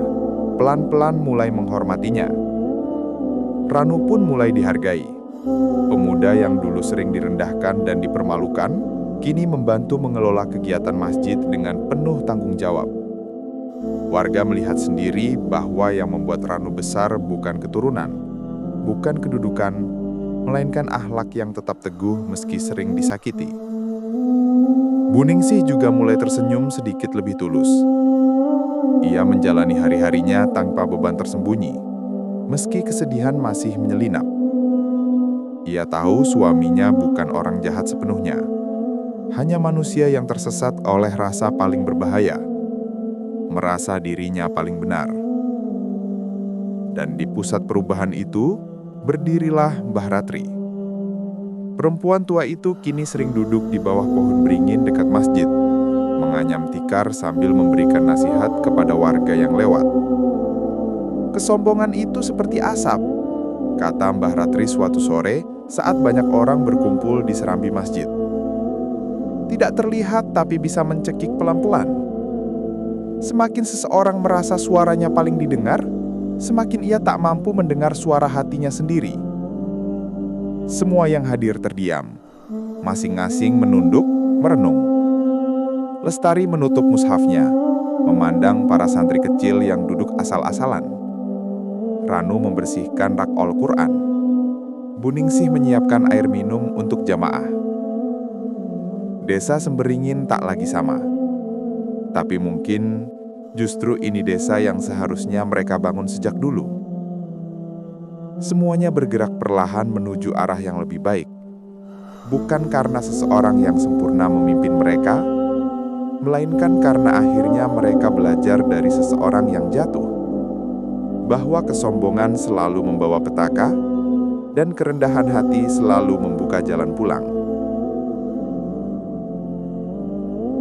pelan-pelan mulai menghormatinya. Ranu pun mulai dihargai. Pemuda yang dulu sering direndahkan dan dipermalukan, kini membantu mengelola kegiatan masjid dengan penuh tanggung jawab. Warga melihat sendiri bahwa yang membuat Ranu besar bukan keturunan, bukan kedudukan, melainkan akhlak yang tetap teguh meski sering disakiti. Buningsih juga mulai tersenyum sedikit lebih tulus. Ia menjalani hari-harinya tanpa beban tersembunyi, meski kesedihan masih menyelinap. Ia tahu suaminya bukan orang jahat sepenuhnya. hanya manusia yang tersesat oleh rasa paling berbahaya, merasa dirinya paling benar. Dan di pusat perubahan itu, berdirilah Mbah Ratri. Perempuan tua itu kini sering duduk di bawah pohon beringin dekat masjid, menganyam tikar sambil memberikan nasihat kepada warga yang lewat. Kesombongan itu seperti asap, kata Mbah Ratri suatu sore saat banyak orang berkumpul di serambi masjid. Tidak terlihat tapi bisa mencekik pelan-pelan. Semakin seseorang merasa suaranya paling didengar, semakin ia tak mampu mendengar suara hatinya sendiri. Semua yang hadir terdiam, masing-masing menunduk, merenung. Lestari menutup mushafnya, memandang para santri kecil yang duduk asal-asalan. Ranu membersihkan rak Al-Quran. Buningsih menyiapkan air minum untuk jamaah. Desa Semberingin tak lagi sama. Tapi mungkin justru ini desa yang seharusnya mereka bangun sejak dulu. Semuanya bergerak perlahan menuju arah yang lebih baik. Bukan karena seseorang yang sempurna memimpin mereka, melainkan karena akhirnya mereka belajar dari seseorang yang jatuh. Bahwa kesombongan selalu membawa petaka, dan kerendahan hati selalu membuka jalan pulang.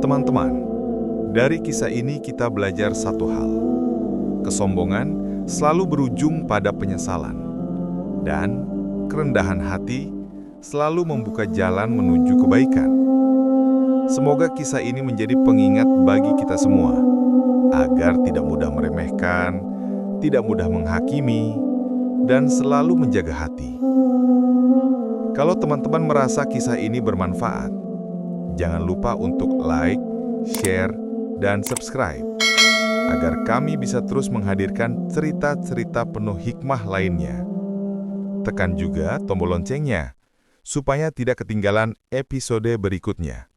Teman-teman, dari kisah ini kita belajar satu hal. Kesombongan selalu berujung pada penyesalan. Dan kerendahan hati selalu membuka jalan menuju kebaikan. Semoga kisah ini menjadi pengingat bagi kita semua, agar tidak mudah meremehkan, tidak mudah menghakimi, dan selalu menjaga hati. Kalau teman-teman merasa kisah ini bermanfaat, jangan lupa untuk like, share, dan subscribe, agar kami bisa terus menghadirkan cerita-cerita penuh hikmah lainnya. Tekan juga tombol loncengnya, supaya tidak ketinggalan episode berikutnya.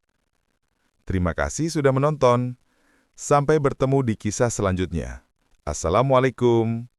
Terima kasih sudah menonton. Sampai bertemu di kisah selanjutnya. Assalamualaikum.